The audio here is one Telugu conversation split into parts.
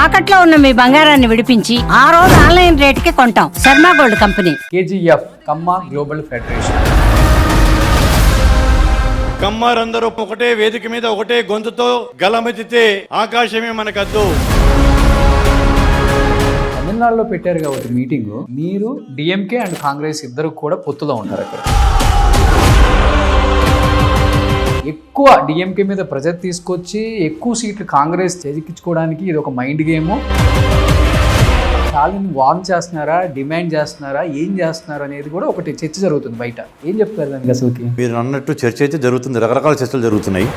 తాకట్లో ఉన్న మీ బంగారాన్ని విడిపించి ఆ రోజు ఆన్లైన్ రేటుకి కొంటాం. Sharma gold company. KGF కమ్మ గ్లోబల్ ఫెడరేషన్. కమ్మారందరూ ఒకటే వేదిక మీద ఒకటే గొంతుతో గలమెత్తితే ఆకాశమే మనకద్దు. తమిళనాడులో పెట్టారు కాబట్టి మీటింగ్, మీరు DMK అండ్ కాంగ్రెస్ ఇద్దరు కూడా పొత్తులో ఉంటారు. అక్కడ ఎక్కువ DMK మీద ప్రెజర్ తీసుకొచ్చి ఎక్కువ సీట్లు కాంగ్రెస్ చేజిక్కించుకోవడానికి ఇది ఒక మైండ్ గేము. చాలని వార్న్ చేస్తున్నారా, డిమాండ్ చేస్తున్నారా, ఏం చేస్తున్నారు అనేది కూడా ఒకటి చర్చ జరుగుతుంది బయట. ఏం చెప్తారు దానికి అసలుకి? మీరు అన్నట్టు చర్చ అయితే జరుగుతుంది, రకరకాల చర్చలు జరుగుతున్నాయి.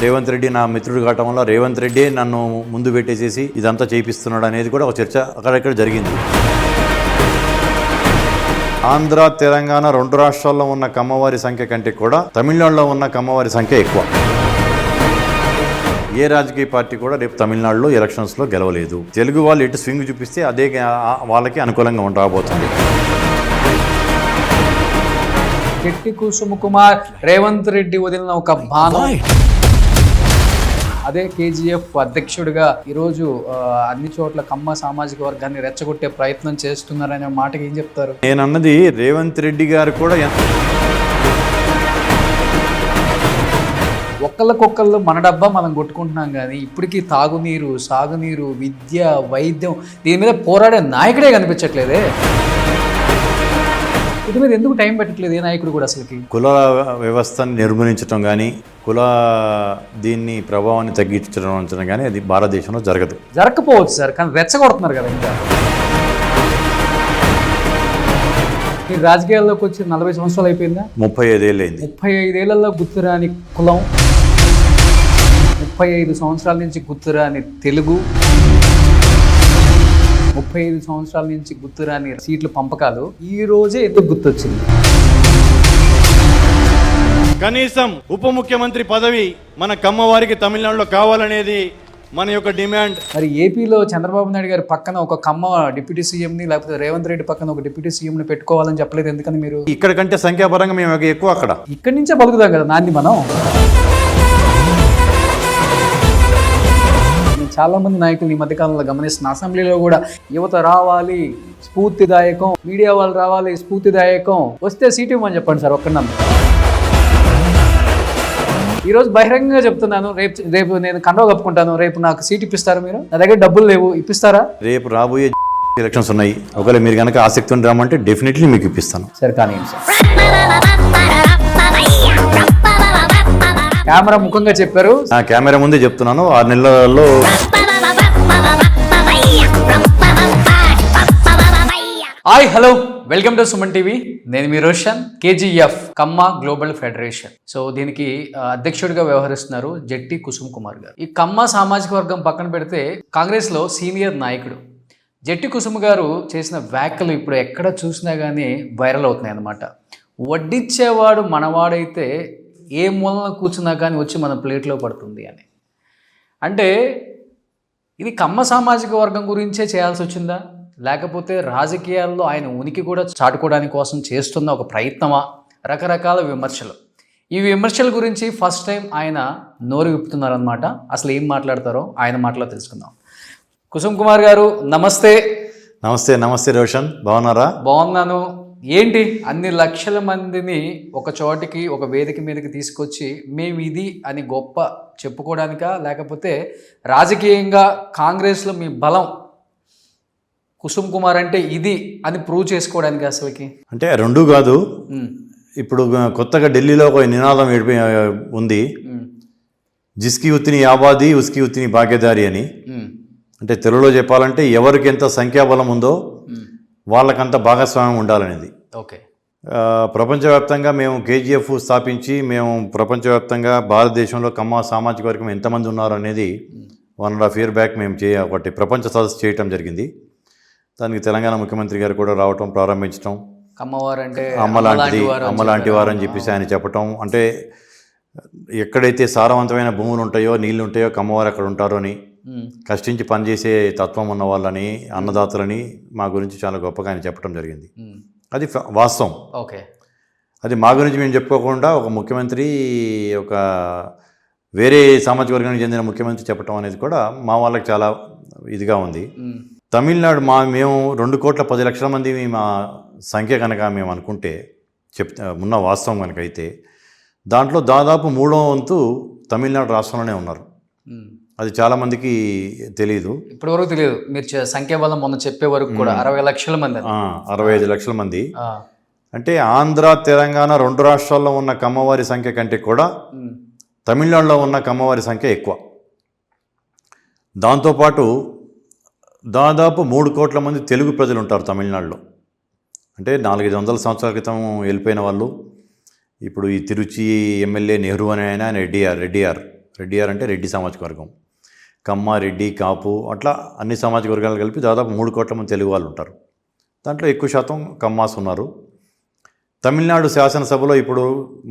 రేవంత్ రెడ్డి నా మిత్రుడు కావటం వల్ల రేవంత్ రెడ్డి నన్ను ముందు పెట్టేసేసి ఇదంతా చేయిస్తున్నాడు అనేది కూడా ఒక చర్చ అక్కడక్కడ జరిగింది. ఆంధ్ర తెలంగాణ రెండు రాష్ట్రాల్లో ఉన్న కమ్మవారి సంఖ్య కంటే కూడా తమిళనాడులో ఉన్న కమ్మవారి సంఖ్య ఎక్కువ. ఏ రాజకీయ పార్టీ కూడా రేపు తమిళనాడులో ఎలక్షన్స్లో గెలవలేదు. తెలుగు వాళ్ళు ఎటు స్వింగ్ చూపిస్తే అదే వాళ్ళకి అనుకూలంగా ఉండబోతుంది. జట్టి కుసుమకుమార్ రేవంత్ రెడ్డి వదిలిన ఒక బాణం. అదే KGF అధ్యక్షుడిగా ఈరోజు అన్ని చోట్ల కమ్మ సామాజిక వర్గాన్ని రెచ్చగొట్టే ప్రయత్నం చేస్తున్నారనే మాటకి ఏం చెప్తారు? నేనన్నది రేవంత్ రెడ్డి గారు కూడా ఒక్కళ్ళకొక్కళ్ళు మన డబ్బా మనం కొట్టుకుంటున్నాం, కానీ ఇప్పటికీ తాగునీరు, సాగునీరు, విద్య, వైద్యం దీని మీద పోరాడే నాయకుడే కనిపించట్లేదే. ఇది మీద ఎందుకు టైం పెట్టట్లేదు ఏ నాయకుడు కూడా అసలుకి? కుల వ్యవస్థను నిర్మూలించడం కానీ దీన్ని ప్రభావాన్ని తగ్గించడం కానీ అది భారతదేశంలో జరగకపోవచ్చు సార్, కానీ రెచ్చగొడుతున్నారు కదా. ఇంకా మీరు రాజకీయాల్లోకి వచ్చి 40 సంవత్సరాలు అయిపోయిందా? 35 ఏళ్ళు అయింది. 35 ఏళ్లలో గుర్తురాని కులం, 35 సంవత్సరాల నుంచి గుర్తురాని తెలుగు, 35 సంవత్సరాల నుంచి గుర్తురాని సీట్ల పంపకాలు ఈ రోజే ఎందుకు గుర్తొచ్చింది? కనీసం ఉప ముఖ్యమంత్రి పదవి మన కమ్మవారికి తమిళనాడులో కావాలనేది మన యొక్క డిమాండ్. మరి ఏపీలో చంద్రబాబు నాయుడు గారి పక్కన ఒక కమ్మ డిప్యూటీ సీఎంని, లేకపోతే రేవంత్ రెడ్డి పక్కన ఒక డిప్యూటీ సీఎంని పెట్టుకోవాలని చెప్పలేదు ఎందుకని మీరు? ఇక్కడ కంటే సంఖ్యాపరంగా మేము ఎక్కువ అక్కడ. ఇక్కడి నుంచే బతుకుతాం కదా నాన్ని మనం. చాలా మంది నాయకులు ఈ మధ్యకాలంలో గమనిస్తున్న అసెంబ్లీలో కూడా యువత రావాలి, స్ఫూర్తిదాయకం, మీడియా వాళ్ళు రావాలి, స్ఫూర్తిదాయకం, వస్తే సీట్ ఇవ్వమని చెప్పండి సార్ ఒక్కడన్నా. ఈరోజు బహిరంగంగా చెప్తున్నాను, రేపు నేను కండవ కప్పుకుంటాను, రేపు నాకు సీట్ ఇప్పిస్తారా మీరు? నా దగ్గర డబ్బులు లేవు, ఇప్పిస్తారా? రేపు రాబోయే ఎలక్షన్స్ ఉన్నాయి, ఒకవేళ మీరు కనుక ఆసక్తి ఉండి రమ్మంటే డెఫినెట్లీ మీకు ఇప్పిస్తాను. సరే కానీ సార్ కెమెరా ముఖంగా చెప్పారు, నా కెమెరా ముందే చెప్తున్నాను. 6 నెలల్లో hi hello welcome to Suman TV. నేను మీ రోషన్. KGF కమ్మ గ్లోబల్ ఫెడరేషన్. సో దీనికి అధ్యక్షుడిగా వ్యవహరిస్తున్నారు జట్టి కుసుమకుమార్ గారు. ఈ కమ్మ సామాజిక వర్గం పక్కన పెడితే కాంగ్రెస్ లో సీనియర్ నాయకుడు జట్టి కుసుమ గారు చేసిన వ్యాఖ్యలు ఇప్పుడు ఎక్కడ చూసినా కానీ వైరల్ అవుతున్నాయి అన్నమాట. వడ్డిచ్చేవాడు మనవాడైతే ఏ మూలన కూర్చున్నా కానీ వచ్చి మన ప్లేట్లో పడుతుంది అని. అంటే ఇది కమ్మ సామాజిక వర్గం గురించే చేయాల్సి వచ్చిందా, లేకపోతే రాజకీయాల్లో ఆయన ఉనికి కూడా చాటుకోవడానికి కోసం చేస్తున్న ఒక ప్రయత్నమా? రకరకాల విమర్శలు. ఈ విమర్శల గురించి ఫస్ట్ టైం ఆయన నోరు విప్పుతున్నారనమాట. అసలు ఏం మాట్లాడతారో ఆయన మాటలో తెలుసుకుందాం. కుసుమ్ కుమార్ గారు నమస్తే. నమస్తే రోషన్, బాగున్నారా? బాగున్నాను. ఏంటి అన్ని లక్షల మందిని ఒక చోటికి, ఒక వేదిక మీదకి తీసుకొచ్చి మేము ఇది అని గొప్ప చెప్పుకోవడానికా, లేకపోతే రాజకీయంగా కాంగ్రెస్లో మీ బలం కుసుమ్ కుమార్ అంటే ఇది అని ప్రూవ్ చేసుకోవడానికి? అసలుకి అంటే రెండూ కాదు. ఇప్పుడు కొత్తగా ఢిల్లీలో ఒక నినాదం ఉంది, జిస్కి ఉత్తిని ఆబాది ఉస్కి ఉత్తిని భాగ్యదారి అని. అంటే తెలుగులో చెప్పాలంటే ఎవరికి ఎంత సంఖ్యాబలం ఉందో వాళ్ళకంత భాగస్వామ్యం ఉండాలనేది. ఓకే. ప్రపంచవ్యాప్తంగా మేము KGF స్థాపించి మేము ప్రపంచవ్యాప్తంగా భారతదేశంలో కమ్మ సామాజిక వర్గం ఎంతమంది ఉన్నారు అనేది 1.5 year బ్యాక్ మేము ఒకటి ప్రపంచ సదస్సు చేయటం జరిగింది. దానికి తెలంగాణ ముఖ్యమంత్రి గారు కూడా రావటం, ప్రారంభించడం. కమ్మవారు అంటే అమ్మ లాంటి వారు అని చెప్పేసి ఆయన చెప్పటం. అంటే ఎక్కడైతే సారవంతమైన భూములు ఉంటాయో, నీళ్లు ఉంటాయో, కమ్మవారు అక్కడ ఉంటారో అని, కష్టించి పనిచేసే తత్వం ఉన్న వాళ్ళని, అన్నదాతలని మా గురించి చాలా గొప్పగా ఆయన చెప్పడం జరిగింది. అది వాస్తవం. ఓకే. అది మా గురించి మేము చెప్పుకోకుండా ఒక ముఖ్యమంత్రి ఒక వేరే సామాజిక వర్గానికి చెందిన ముఖ్యమంత్రి చెప్పడం అనేది కూడా మా వాళ్ళకి చాలా ఇదిగా ఉంది. తమిళనాడు మేము 2,10,00,000 మంది మా సంఖ్య కనుక మేము అనుకుంటే ఉన్న వాస్తవం కనుక అయితే దాంట్లో దాదాపు 3వ వంతు తమిళనాడు రాష్ట్రంలోనే ఉన్నారు. అది చాలామందికి తెలియదు, ఇప్పటివరకు తెలియదు. మీరు సంఖ్యాబలం మొన్న చెప్పే వరకు కూడా 60 లక్షల మంది, 65 లక్షల మంది. అంటే ఆంధ్ర తెలంగాణ 2 రాష్ట్రాల్లో ఉన్న కమ్మవారి సంఖ్య కంటే కూడా తమిళనాడులో ఉన్న కమ్మవారి సంఖ్య ఎక్కువ. దాంతోపాటు దాదాపు 3 కోట్ల మంది తెలుగు ప్రజలు ఉంటారు తమిళనాడులో. అంటే 400-500 సంవత్సరాల క్రితం వెళ్ళిపోయిన వాళ్ళు. ఇప్పుడు ఈ తిరుచి ఎమ్మెల్యే నెహ్రూ అనే ఆయన రెడ్డియార్ అంటే రెడ్డి సామాజిక వర్గం, కమ్మ, రెడ్డి, కాపు, అట్లా అన్ని సామాజిక వర్గాలు కలిపి దాదాపు 3 కోట్ల మంది తెలుగు వాళ్ళు ఉంటారు. దాంట్లో ఎక్కువ శాతం కమ్మాస్ ఉన్నారు. తమిళనాడు శాసనసభలో ఇప్పుడు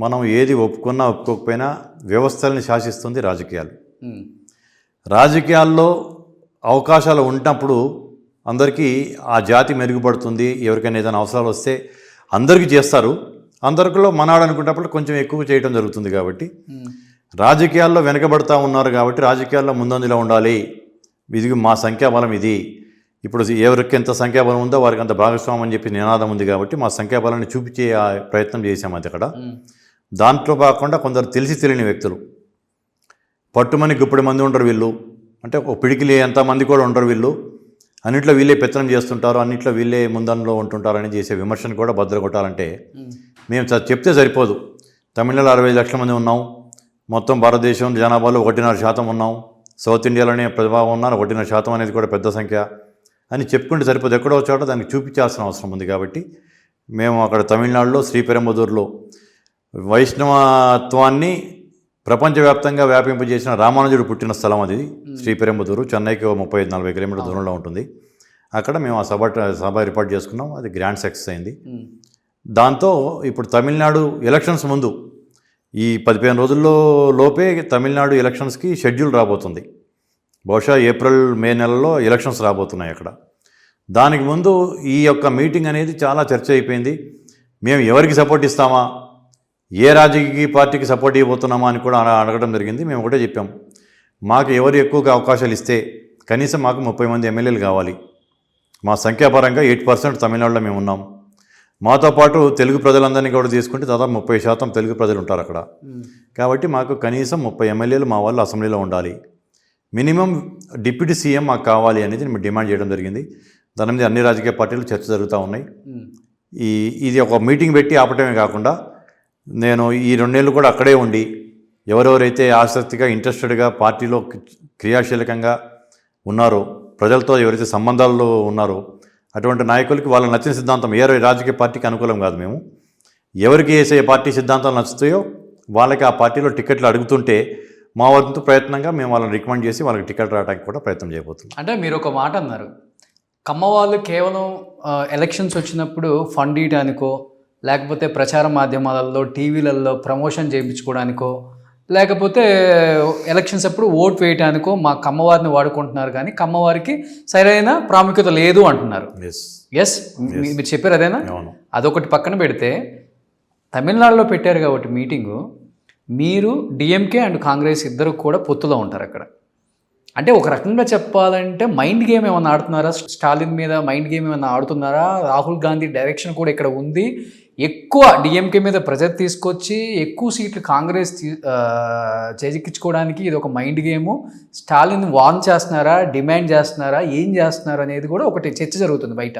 మనం ఏది ఒప్పుకున్నా ఒప్పుకోకపోయినా వ్యవస్థల్ని శాసిస్తుంది రాజకీయాలు. రాజకీయాల్లో అవకాశాలు ఉన్నప్పుడు అందరికీ ఆ జాతి మెరుగుపడుతుంది. ఎవరికైనా ఏదైనా అవసరాలు వస్తే అందరికీ చేస్తారు. అందరిలో మనాడు అనుకున్నప్పుడు కొంచెం ఎక్కువ చేయడం జరుగుతుంది. కాబట్టి రాజకీయాల్లో వెనకబడతా ఉన్నారు కాబట్టి రాజకీయాల్లో ముందంజలో ఉండాలి. ఇది మా సంఖ్యాబలం ఇది. ఇప్పుడు ఎవరికి ఎంత సంఖ్యాబలం ఉందో వారికి అంత భాగస్వామ్యం అని చెప్పి నినాదం ఉంది. కాబట్టి మా సంఖ్యాబలాన్ని చూపించే ప్రయత్నం చేశాము అది అక్కడ. దాంట్లో కాకుండా కొందరు తెలిసి తెలియని వ్యక్తులు, పట్టుమని గుప్పడి మంది ఉండరు వీళ్ళు, అంటే ఒక పిడికిలి ఎంతమంది కూడా ఉండరు వీళ్ళు, అన్నింటిలో వీళ్ళే పెత్తనం చేస్తుంటారు, అన్నింటిలో వీళ్ళే ముందంలో ఉంటుంటారని చేసే విమర్శను కూడా బద్దలు కొట్టాలంటే మేము చెప్తే సరిపోదు. తమిళనాడు 65 లక్షల మంది ఉన్నాం, మొత్తం భారతదేశం జనాభాలో 1.5% ఉన్నాం, సౌత్ ఇండియాలోనే ప్రభావం ఉన్నారు 1.5% అనేది కూడా పెద్ద సంఖ్య అని చెప్పుకుంటే సరిపోదు. ఎక్కడో చోట దానికి చూపించాల్సిన అవసరం ఉంది. కాబట్టి మేము అక్కడ తమిళనాడులో శ్రీపెరంబదూరులో వైష్ణవత్వాన్ని ప్రపంచవ్యాప్తంగా వ్యాపింపజేసిన రామానుజుడు పుట్టిన స్థలం అది శ్రీపెరంబదూరు. చెన్నైకి 35-40 కిలోమీటర్ల దూరంలో ఉంటుంది. అక్కడ మేము ఆ సభ ఏర్పాటు చేసుకున్నాం. అది గ్రాండ్ సక్సెస్ అయింది. దాంతో ఇప్పుడు తమిళనాడు ఎలక్షన్స్ ముందు ఈ 15 రోజుల్లో లోపే తమిళనాడు ఎలక్షన్స్కి షెడ్యూల్ రాబోతుంది. బహుశా ఏప్రిల్-మే నెలలో ఎలక్షన్స్ రాబోతున్నాయి అక్కడ. దానికి ముందు ఈ యొక్క మీటింగ్ అనేది చాలా చర్చ అయిపోయింది. మేము ఎవరికి సపోర్ట్ ఇస్తామా, ఏ రాజకీయ పార్టీకి సపోర్ట్ ఇవ్వబోతున్నామా అని కూడా అడగడం జరిగింది. మేము ఒకటే చెప్పాం, మాకు ఎవరు ఎక్కువగా అవకాశాలు ఇస్తే కనీసం మాకు 30 మంది ఎమ్మెల్యేలు కావాలి. మా సంఖ్యాపరంగా 8% తమిళనాడులో మేము ఉన్నాం. మాతో పాటు తెలుగు ప్రజలందరినీ కూడా తీసుకుంటే దాదాపు 30% తెలుగు ప్రజలు ఉంటారు అక్కడ. కాబట్టి మాకు కనీసం 30 ఎమ్మెల్యేలు మా వాళ్ళు అసెంబ్లీలో ఉండాలి. మినిమం డిప్యూటీ సీఎం మాకు కావాలి అనేది మేము డిమాండ్ చేయడం జరిగింది. దాని మీద అన్ని రాజకీయ పార్టీలు చర్చ జరుగుతూ ఉన్నాయి. ఇది ఒక మీటింగ్ పెట్టి ఆపటమే కాకుండా నేను ఈ 2 నెలలు కూడా అక్కడే ఉండి ఎవరెవరైతే ఆసక్తిగా ఇంట్రెస్టెడ్గా పార్టీలో క్రియాశీలకంగా ఉన్నారో, ప్రజలతో ఎవరైతే సంబంధాల్లో ఉన్నారో అటువంటి నాయకులకి వాళ్ళకి నచ్చిన సిద్ధాంతం, ఏ రాజకీయ పార్టీకి అనుకూలం కాదు. మేము ఎవరికి వేసే పార్టీ సిద్ధాంతాలు నచ్చుతాయో వాళ్ళకి ఆ పార్టీలో టికెట్లు అడుగుతుంటే మా వంతు ప్రయత్నంగా మేము వాళ్ళని రికమెండ్ చేసి వాళ్ళకి టికెట్ రావడానికి కూడా ప్రయత్నం చేయబోతున్నాం. అంటే మీరు ఒక మాట అన్నారు, కమ్మ వాళ్ళు కేవలం ఎలక్షన్స్ వచ్చినప్పుడు ఫండ్ ఇయడానికో, లేకపోతే ప్రచార మాధ్యమాలలో టీవీలలో ప్రమోషన్ చేయించుకోవడానికో, లేకపోతే ఎలక్షన్స్ అప్పుడు ఓట్ వేయడానికో మా కమ్మవారిని వాడుకుంటున్నారు, కానీ కమ్మవారికి సరైన ప్రాముఖ్యత లేదు అంటున్నారు. ఎస్, మీరు చెప్పారు అదేనా? అదొకటి పక్కన పెడితే తమిళనాడులో పెట్టారు కాబట్టి మీటింగు, మీరు డిఎంకే అండ్ కాంగ్రెస్ ఇద్దరు కూడా పొత్తులో ఉంటారు అక్కడ. అంటే ఒక రకంగా చెప్పాలంటే మైండ్ గేమ్ ఏమైనా ఆడుతున్నారా? స్టాలిన్ మీద మైండ్ గేమ్ ఏమైనా ఆడుతున్నారా? రాహుల్ గాంధీ డైరెక్షన్ కూడా ఇక్కడ ఉంది. ఎక్కువ డిఎంకే మీద ప్రెజర్ తీసుకొచ్చి ఎక్కువ సీట్లు కాంగ్రెస్ చేజిక్కించుకోవడానికి ఇది ఒక మైండ్ గేము. స్టాలిన్ వార్న్ చేస్తున్నారా, డిమాండ్ చేస్తున్నారా, ఏం చేస్తున్నారు అనేది కూడా ఒకటి చర్చ జరుగుతుంది బయట.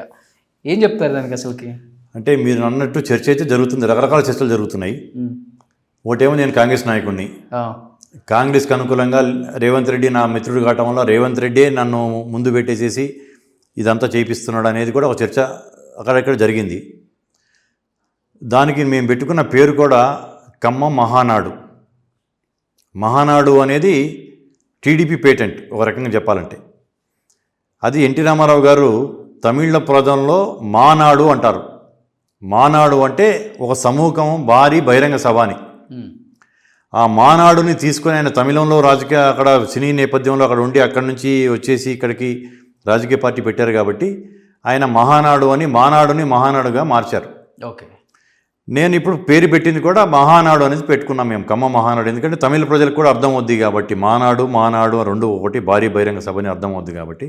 ఏం చెప్తారు దానికి అసలుకి? అంటే మీరు అన్నట్టు చర్చ అయితే జరుగుతుంది, రకరకాల చర్చలు జరుగుతున్నాయి. ఒకటేమో నేను కాంగ్రెస్ నాయకుడిని, కాంగ్రెస్కి అనుకూలంగా రేవంత్ రెడ్డి నా మిత్రుడు కావటం వల్ల రేవంత్ రెడ్డి నన్ను ముందు పెట్టేసేసి ఇదంతా చేయిస్తున్నాడు అనేది కూడా ఒక చర్చ అక్కడక్కడ జరిగింది. దానికి మేము పెట్టుకున్న పేరు కూడా కమ్మ మహానాడు. మహానాడు అనేది టీడీపీ పేటెంట్ ఒక రకంగా చెప్పాలంటే. అది ఎన్టీ రామారావు గారు తమిళ ప్రజల్లో మానాడు అంటారు. మానాడు అంటే ఒక సమూహం, భారీ బహిరంగ సభ అని. ఆ మానాడుని తీసుకొని ఆయన తమిళంలో రాజకీయ అక్కడ సినీ నేపథ్యంలో అక్కడ ఉండి అక్కడి నుంచి వచ్చేసి ఇక్కడికి రాజకీయ పార్టీ పెట్టారు కాబట్టి ఆయన మహానాడు అని మానాడుని మహానాడుగా మార్చారు. ఓకే. నేను ఇప్పుడు పేరు పెట్టింది కూడా మహానాడు అనేది పెట్టుకున్నాం మేము, కమ్మ మహానాడు. ఎందుకంటే తమిళ ప్రజలకు కూడా అర్థం అవుద్ది కాబట్టి, మానాడు రెండు ఒకటి, భారీ బహిరంగ సభని అర్థం అవుద్ది కాబట్టి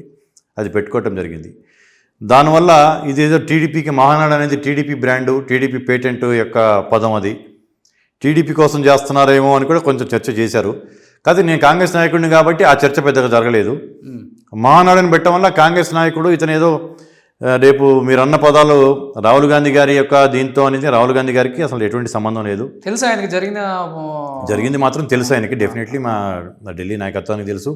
అది పెట్టుకోవటం జరిగింది. దానివల్ల ఇదేదో టీడీపీకి మహానాడు అనేది టీడీపీ బ్రాండు, టీడీపీ పేటెంట్ యొక్క పదం, అది టీడీపీ కోసం చేస్తున్నారేమో అని కూడా కొంచెం చర్చ చేశారు. కాదు, నేను కాంగ్రెస్ నాయకుడిని కాబట్టి ఆ చర్చ పెద్దగా జరగలేదు. మహానాడుని పెట్టడం వల్ల కాంగ్రెస్ నాయకుడు ఇతనేదో రేపు మీరు అన్న పదాలు రాహుల్ గాంధీ గారి యొక్క దీంతో అనేది, రాహుల్ గాంధీ గారికి అసలు ఎటువంటి సంబంధం లేదు. తెలుసు ఆయనకి జరిగింది మాత్రం తెలుసు ఆయనకి, డెఫినెట్లీ మా ఢిల్లీ నాయకత్వానికి తెలుసు,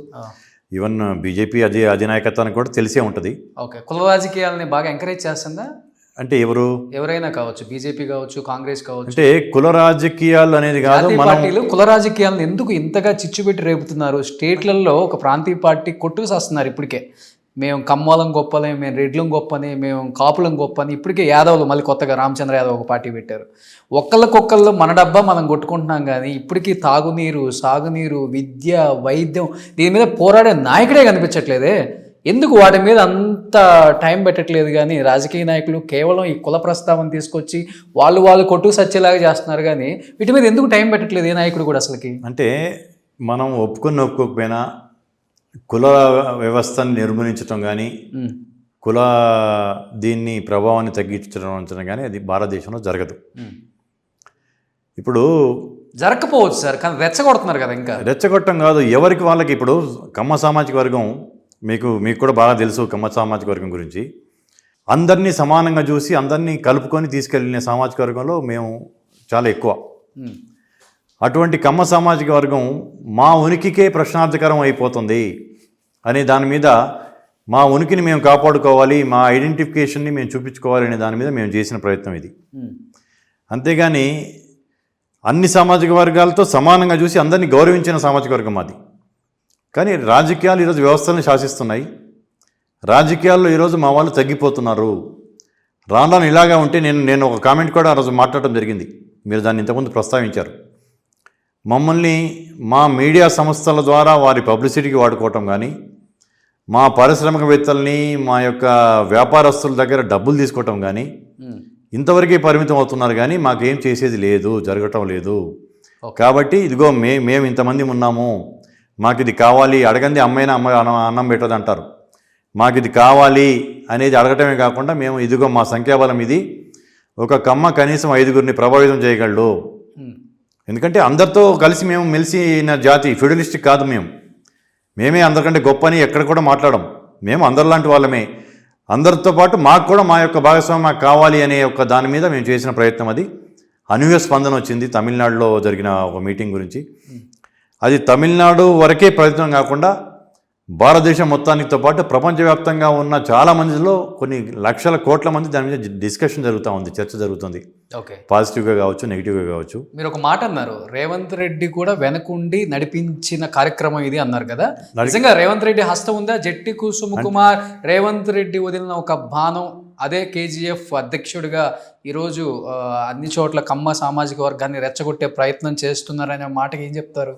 ఈవెన్ బీజేపీ అధినాయకత్వానికి కూడా తెలిసే ఉంటుంది. ఓకే, కుల రాజకీయాలని బాగా ఎంకరేజ్ చేస్తుందా? అంటే ఎవరైనా కావచ్చు, బీజేపీ కావచ్చు, కాంగ్రెస్ కావచ్చు. అంటే కుల రాజకీయాలు అనేది కాదు, పార్టీలు కుల రాజకీయాలను ఎందుకు ఇంతగా చిచ్చుపెట్టి రేపుతున్నారు? స్టేట్లలో ఒక ప్రాంతీయ పార్టీ కొట్టుకు వస్తున్నారు ఇప్పటికే. మేము కమ్మలం గొప్పలే, మేము రెడ్లం గొప్పని, మేము కాపులం గొప్పని. ఇప్పటికే యాదవులు మళ్ళీ కొత్తగా రామచంద్ర యాదవ్ ఒక పార్టీ పెట్టారు. ఒక్కళ్ళకొక్కళ్ళు మన డబ్బా మనం కొట్టుకుంటున్నాం, కానీ ఇప్పటికీ తాగునీరు, సాగునీరు, విద్య, వైద్యం దీని మీద పోరాడే నాయకుడే కనిపించట్లేదే. ఎందుకు వాటి మీద అంత టైం పెట్టట్లేదు? కానీ రాజకీయ నాయకులు కేవలం ఈ కుల ప్రస్తావన తీసుకొచ్చి వాళ్ళు కొట్టుకు సచ్చేలాగా చేస్తున్నారు, కానీ వీటి మీద ఎందుకు టైం పెట్టట్లేదు ఏ నాయకుడు కూడా అసలుకి? అంటే మనం ఒప్పుకోకపోయినా కుల వ్యవస్థను నిర్మూలించడం కానీ, కుల దీన్ని ప్రభావాన్ని తగ్గించడం కానీ అది భారతదేశంలో జరగదు. ఇప్పుడు జరగకపోవచ్చు సార్, కానీ రెచ్చగొడుతున్నారు కదా. ఇంకా రెచ్చగొట్టడం కాదు, ఎవరికి వాళ్ళకి. ఇప్పుడు కమ్మ సామాజిక వర్గం మీకు కూడా బాగా తెలుసు. కమ్మ సామాజిక వర్గం గురించి అందరినీ సమానంగా చూసి అందరినీ కలుపుకొని తీసుకెళ్ళిన సామాజిక వర్గంలో మేము చాలా ఎక్కువ. అటువంటి కమ్మ సామాజిక వర్గం మా ఉనికికే ప్రశ్నార్థకరం అయిపోతుంది అనే దాని మీద, మా ఉనికిని మేము కాపాడుకోవాలి, మా ఐడెంటిఫికేషన్ని మేము చూపించుకోవాలి అనే దాని మీద మేము చేసిన ప్రయత్నం ఇది. అంతేగాని అన్ని సామాజిక వర్గాలతో సమానంగా చూసి అందరినీ గౌరవించిన సామాజిక వర్గం అది. కానీ రాజకీయాలు ఈరోజు వ్యవస్థలను శాసిస్తున్నాయి. రాజకీయాల్లో ఈరోజు మా వాళ్ళు తగ్గిపోతున్నారు. రాను ఇలాగా ఉంటే నేను ఒక కామెంట్ కూడా ఆ రోజు మాట్లాడటం జరిగింది, మీరు దాన్ని ఇంతకుముందు ప్రస్తావించారు. మమ్మల్ని మా మీడియా సంస్థల ద్వారా వారి పబ్లిసిటీకి వాడుకోవటం కానీ, మా పారిశ్రామికవేత్తల్ని, మా యొక్క వ్యాపారస్తుల దగ్గర డబ్బులు తీసుకోవటం కానీ ఇంతవరకే పరిమితం అవుతున్నారు. కానీ మాకేం చేసేది లేదు, జరగటం లేదు. కాబట్టి ఇదిగో మేము ఇంతమంది ఉన్నాము, మాకు ఇది కావాలి, అడగంది అమ్మైనా అన్నం పెట్టదు అంటారు. మాకు ఇది కావాలి అనేది అడగటమే కాకుండా, మేము ఇదిగో మా సంఖ్యాబలం ఇది, ఒక కమ్మ కనీసం 5గురిని ప్రభావితం చేయగలడు. ఎందుకంటే అందరితో కలిసి మేము మెలిసిన జాతి, ఫెడరలిస్టిక్ కాదు. మేమే అందరికంటే గొప్పని ఎక్కడ కూడా మాట్లాడం. మేము అందరిలాంటి వాళ్ళమే. అందరితో పాటు మాకు కూడా మా యొక్క భాగస్వామ్యం మాకు కావాలి అనే ఒక దాని మీద మేము చేసిన ప్రయత్నం. అది అనూహ్య స్పందన వచ్చింది తమిళనాడులో జరిగిన ఒక మీటింగ్ గురించి. అది తమిళనాడు వరకే ప్రయత్నం కాకుండా భారతదేశం మొత్తానితో పాటు ప్రపంచవ్యాప్తంగా ఉన్న చాలా మందిలో కొన్ని లక్షల కోట్ల మంది దాని మీద డిస్కషన్ జరుగుతూ ఉంది, చర్చ జరుగుతుంది. ఓకే, పాజిటివ్గా కావచ్చు, నెగిటివ్గా కావచ్చు. మీరు ఒక మాట అన్నారు, రేవంత్ రెడ్డి కూడా వెనకుండి నడిపించిన కార్యక్రమం ఇది అన్నారు కదా. నిజంగా రేవంత్ రెడ్డి హస్తం ఉందా? జట్టి కుసుమ్ కుమార్ రేవంత్ రెడ్డి వదిలిన ఒక బాణం, అదే కేజీఎఫ్ అధ్యక్షుడిగా ఈరోజు అన్ని చోట్ల కమ్మ సామాజిక వర్గాన్ని రెచ్చగొట్టే ప్రయత్నం చేస్తున్నారనే మాటకి ఏం చెప్తారు?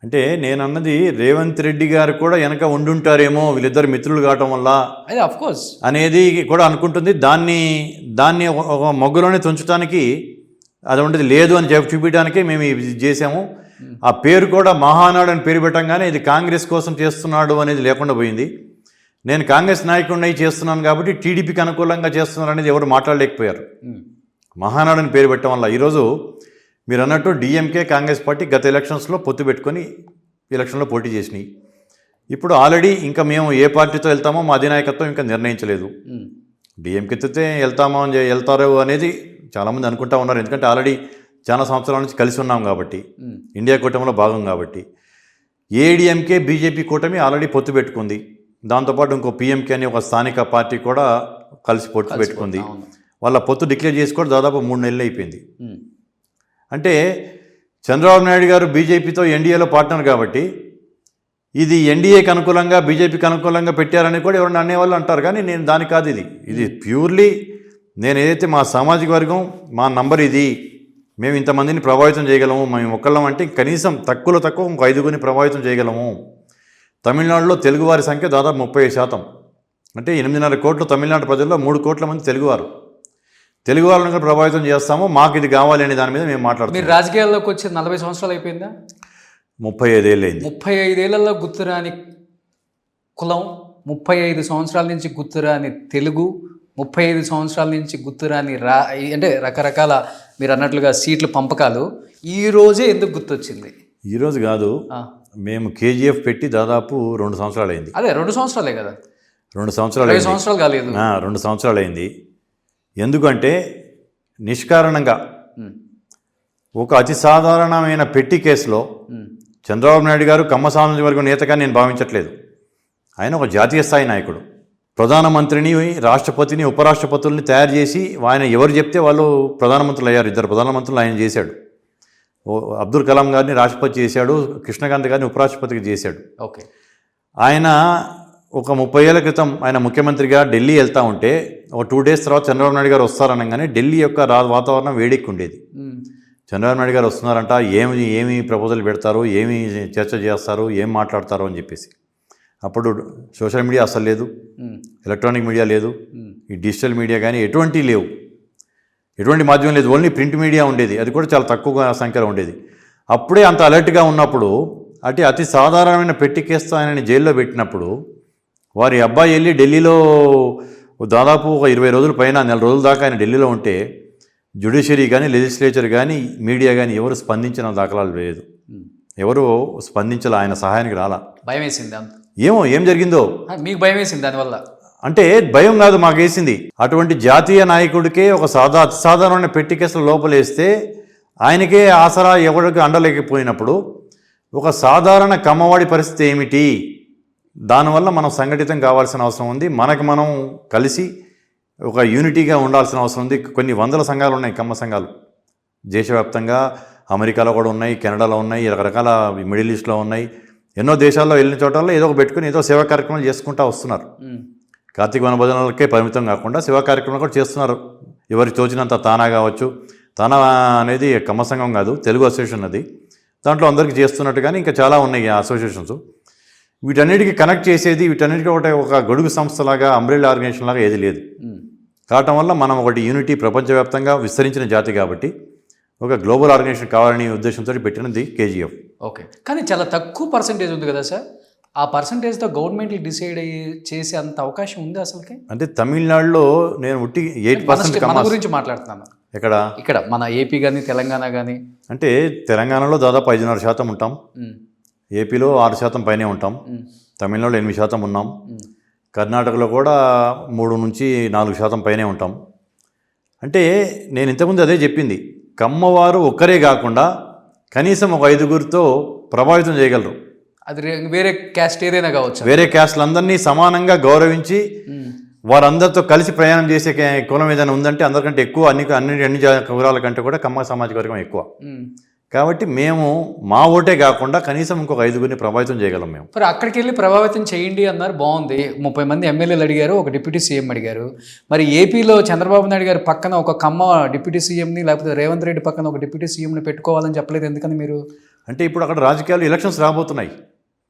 అంటే నేను అన్నది, రేవంత్ రెడ్డి గారు కూడా వెనక ఉండుంటారేమో వీళ్ళిద్దరు మిత్రులు కావటం వల్ల, అది ఆఫ్ కోర్స్ అనేది కూడా అనుకుంటుంది. దాన్ని ఒక మొగ్గులోనే తుంచడానికి అది ఉండేది లేదు అని చూపించడానికే మేము ఇది చేసాము. ఆ పేరు కూడా మహానాడు అని పేరు పెట్టంగానే ఇది కాంగ్రెస్ కోసం చేస్తున్నాడు అనేది లేకుండా పోయింది. నేను కాంగ్రెస్ నాయకుడిని చేస్తున్నాను కాబట్టి టీడీపీకి అనుకూలంగా చేస్తున్నారు అనేది ఎవరు మాట్లాడలేకపోయారు. మహానాడు అని పేరు పెట్టడం వల్ల ఈరోజు మీరు అన్నట్టు డిఎంకే కాంగ్రెస్ పార్టీ గత ఎలక్షన్స్లో పొత్తు పెట్టుకొని ఎలక్షన్లో పోటీ చేసినాయి. ఇప్పుడు ఆల్రెడీ ఇంకా మేము ఏ పార్టీతో వెళ్తామో మా అధినాయకత్వం ఇంకా నిర్ణయించలేదు. డిఎంకేతో వెళ్తారు అనేది చాలామంది అనుకుంటా ఉన్నారు. ఎందుకంటే ఆల్రెడీ చాలా సంవత్సరాల నుంచి కలిసి ఉన్నాం కాబట్టి, ఇండియా కూటమిలో భాగం కాబట్టి. ఏడీఎంకే బీజేపీ కూటమి ఆల్రెడీ పొత్తు పెట్టుకుంది. దాంతోపాటు ఇంకో పిఎంకే అని ఒక స్థానిక పార్టీ కూడా కలిసి పొత్తు పెట్టుకుంది. వాళ్ళ పొత్తు డిక్లేర్ చేసుకోవడం దాదాపు 3 నెలలు అయిపోయింది. అంటే చంద్రబాబు నాయుడు గారు బీజేపీతో ఎన్డీఏలో పార్ట్నర్ కాబట్టి ఇది ఎన్డీఏకి అనుకూలంగా బీజేపీకి అనుకూలంగా పెట్టారని కూడా ఎవరైనా అనేవాళ్ళు అంటారు. కానీ నేను దాని కాదు, ఇది ప్యూర్లీ నేను ఏదైతే మా సామాజిక వర్గం మా నంబర్ ఇది, మేము ఇంతమందిని ప్రభావితం చేయగలము, మేము ఒక్కళ్ళం అంటే కనీసం తక్కువ ఇంకో 5గురిని ప్రభావితం చేయగలము. తమిళనాడులో తెలుగువారి సంఖ్య దాదాపు 30%. అంటే 8.5 కోట్ల తమిళనాడు ప్రజల్లో 3 కోట్ల మంది తెలుగువారు. తెలుగు వాళ్ళని కూడా ప్రభావితం చేస్తాము, మాకు ఇది కావాలి అనే దాని మీద మేము మాట్లాడుతాం. మీరు రాజకీయాల్లోకి వచ్చి 40 సంవత్సరాలు అయిపోయిందా? 35 ఏళ్ళు అయింది. 35 ఏళ్లలో గుర్తురాని కులం, 35 సంవత్సరాల నుంచి గుర్తురాని తెలుగు, 35 సంవత్సరాల నుంచి గుర్తురాని అంటే రకరకాల మీరు అన్నట్లుగా సీట్ల పంపకాలు ఈ రోజే ఎందుకు గుర్తొచ్చింది? ఈరోజు కాదు, మేము కేజీఎఫ్ పెట్టి దాదాపు 2 సంవత్సరాలు అయింది. అదే 2 సంవత్సరాలే కదా, 2 సంవత్సరాలు 2 సంవత్సరాలు కాలేదు. 2 సంవత్సరాలు అయింది. ఎందుకంటే నిష్కారణంగా ఒక అతి సాధారణమైన పెట్టి కేసులో చంద్రబాబు నాయుడు గారు కమ్మ సామాజిక వర్గం నేతగా నేను భావించట్లేదు. ఆయన ఒక జాతీయ స్థాయి నాయకుడు. ప్రధానమంత్రిని, రాష్ట్రపతిని, ఉపరాష్ట్రపతుల్ని తయారు చేసి ఆయన ఎవరు చెప్తే వాళ్ళు ప్రధానమంత్రులు అయ్యారు. 2 ప్రధానమంత్రులు ఆయన చేశాడు. అబ్దుల్ కలాం గారిని రాష్ట్రపతి చేశాడు, కృష్ణకాంత్ గారిని ఉపరాష్ట్రపతికి చేశాడు. ఓకే. ఆయన ఒక 30 ఏళ్ల క్రితం ఆయన ముఖ్యమంత్రిగా ఢిల్లీ వెళ్తూ ఉంటే ఒక 2 డేస్ తర్వాత చంద్రబాబు నాయుడు గారు వస్తారనగానే ఢిల్లీ యొక్క వాతావరణం వేడెక్కి ఉండేది. చంద్రబాబు నాయుడు గారు వస్తున్నారంట, ఏమి ప్రపోజల్ పెడతారు, ఏమి చర్చ చేస్తారు, ఏం మాట్లాడతారు అని చెప్పేసి. అప్పుడు సోషల్ మీడియా అసలు లేదు, ఎలక్ట్రానిక్ మీడియా లేదు, ఈ డిజిటల్ మీడియా కానీ ఎటువంటి లేవు, ఎటువంటి మాధ్యమం లేదు, ఓన్లీ ప్రింట్ మీడియా ఉండేది. అది కూడా చాలా తక్కువ సంఖ్యలో ఉండేది. అప్పుడే అంత అలర్ట్గా ఉన్నప్పుడు అతి సాధారణమైన పెట్టి కేసు ఆయనని జైల్లో పెట్టినప్పుడు వారి అబ్బాయి వెళ్ళి ఢిల్లీలో దాదాపు ఒక 20 రోజుల పైన, నెల రోజుల దాకా ఆయన ఢిల్లీలో ఉంటే జ్యుడిషియరీ కానీ, లెజిస్లేచర్ కానీ, మీడియా కానీ ఎవరు స్పందించిన దాఖలాలు లేదు. ఎవరు స్పందించాల, ఆయన సహాయానికి రాలా. భయం వేసింది. ఏం జరిగిందో మీకు భయం వేసింది దానివల్ల? అంటే భయం కాదు, మాకు వేసింది. అటువంటి జాతీయ నాయకుడికే ఒక అతి సాధారణమైన పెట్టి కేసులు లోపలేస్తే ఆయనకే ఆసరా ఎవరికి అండలేకపోయినప్పుడు ఒక సాధారణ కమ్మవాడి పరిస్థితి ఏమిటి? దానివల్ల మనం సంఘటితం కావాల్సిన అవసరం ఉంది. మనం కలిసి ఒక యూనిటీగా ఉండాల్సిన అవసరం ఉంది. కొన్ని వందల సంఘాలు ఉన్నాయి, కమ్మ సంఘాలు దేశవ్యాప్తంగా. అమెరికాలో కూడా ఉన్నాయి, కెనడాలో ఉన్నాయి, రకరకాల మిడిల్ ఈస్ట్లో ఉన్నాయి. ఎన్నో దేశాల్లో వెళ్ళిన చోటల్లో ఏదో ఒక పెట్టుకుని ఏదో సేవా కార్యక్రమాలు చేసుకుంటూ వస్తున్నారు. కార్తీక వనభోజనాలకే పరిమితం కాకుండా సేవా కార్యక్రమాలు కూడా చేస్తున్నారు. ఎవరికి తోచినంత తానా కావచ్చు. తానా అనేది కమ్మ సంఘం కాదు, తెలుగు అసోసియేషన్ అది. దాంట్లో అందరికీ చేస్తున్నట్టుగానే ఇంకా చాలా ఉన్నాయి అసోసియేషన్స్. వీటన్నిటికీ కనెక్ట్ చేసేది, వీటన్నిటికీ ఒక గొడుగు సంస్థలాగా, అంబ్రెల్లా ఆర్గనైజేషన్ లాగా ఏది లేదు. కావటం వల్ల మనం ఒకటి యూనిటీ, ప్రపంచవ్యాప్తంగా విస్తరించిన జాతి కాబట్టి ఒక గ్లోబల్ ఆర్గనైజేషన్ కావాలనే ఉద్దేశంతో పెట్టినది కేజీఎఫ్. ఓకే. కానీ చాలా తక్కువ పర్సంటేజ్ ఉంది కదా సార్, ఆ పర్సంటేజ్తో గవర్నమెంట్ డిసైడ్ అయ్యి చేసే అంత అవకాశం ఉంది అసలుకి? అంటే తమిళనాడులో నేను 8% మన గురించి మాట్లాడుతున్నాను. ఇక్కడ మన ఏపీ కానీ, తెలంగాణ కానీ. అంటే తెలంగాణలో దాదాపు 5.5% ఉంటాం, ఏపీలో 6% పైనే ఉంటాం, తమిళనాడులో 8% ఉన్నాం, కర్ణాటకలో కూడా 3 నుంచి 4% పైనే ఉంటాం. అంటే నేను ఇంతకుముందు అదే చెప్పింది, కమ్మవారు ఒక్కరే కాకుండా కనీసం ఒక 5గురితో ప్రభావితం చేయగలరు. అది వేరే క్యాస్ట్ ఏదైనా కావచ్చు. వేరే క్యాస్ట్లందరినీ సమానంగా గౌరవించి వారందరితో కలిసి ప్రయాణం చేసే కులం ఏదైనా ఉందంటే అందరికంటే ఎక్కువ, అన్ని కులాల కంటే కూడా కమ్మ సామాజిక వర్గం ఎక్కువ. కాబట్టి మేము మా ఓటే కాకుండా కనీసం ఇంకొక 5గురిని ప్రభావితం చేయగలం మేము. మరి అక్కడికి వెళ్ళి ప్రభావితం చేయండి అన్నారు, బాగుంది. 30 మంది ఎమ్మెల్యేలు అడిగారు, ఒక డిప్యూటీ సీఎం అడిగారు. మరి ఏపీలో చంద్రబాబు నాయుడు గారి పక్కన ఒక కమ్మ డిప్యూటీ సీఎంని, లేకపోతే రేవంత్ రెడ్డి పక్కన ఒక డిప్యూటీ సీఎంని పెట్టుకోవాలని చెప్పలేదు ఎందుకని మీరు? అంటే ఇప్పుడు అక్కడ రాజకీయాలు, ఎలక్షన్స్ రాబోతున్నాయి,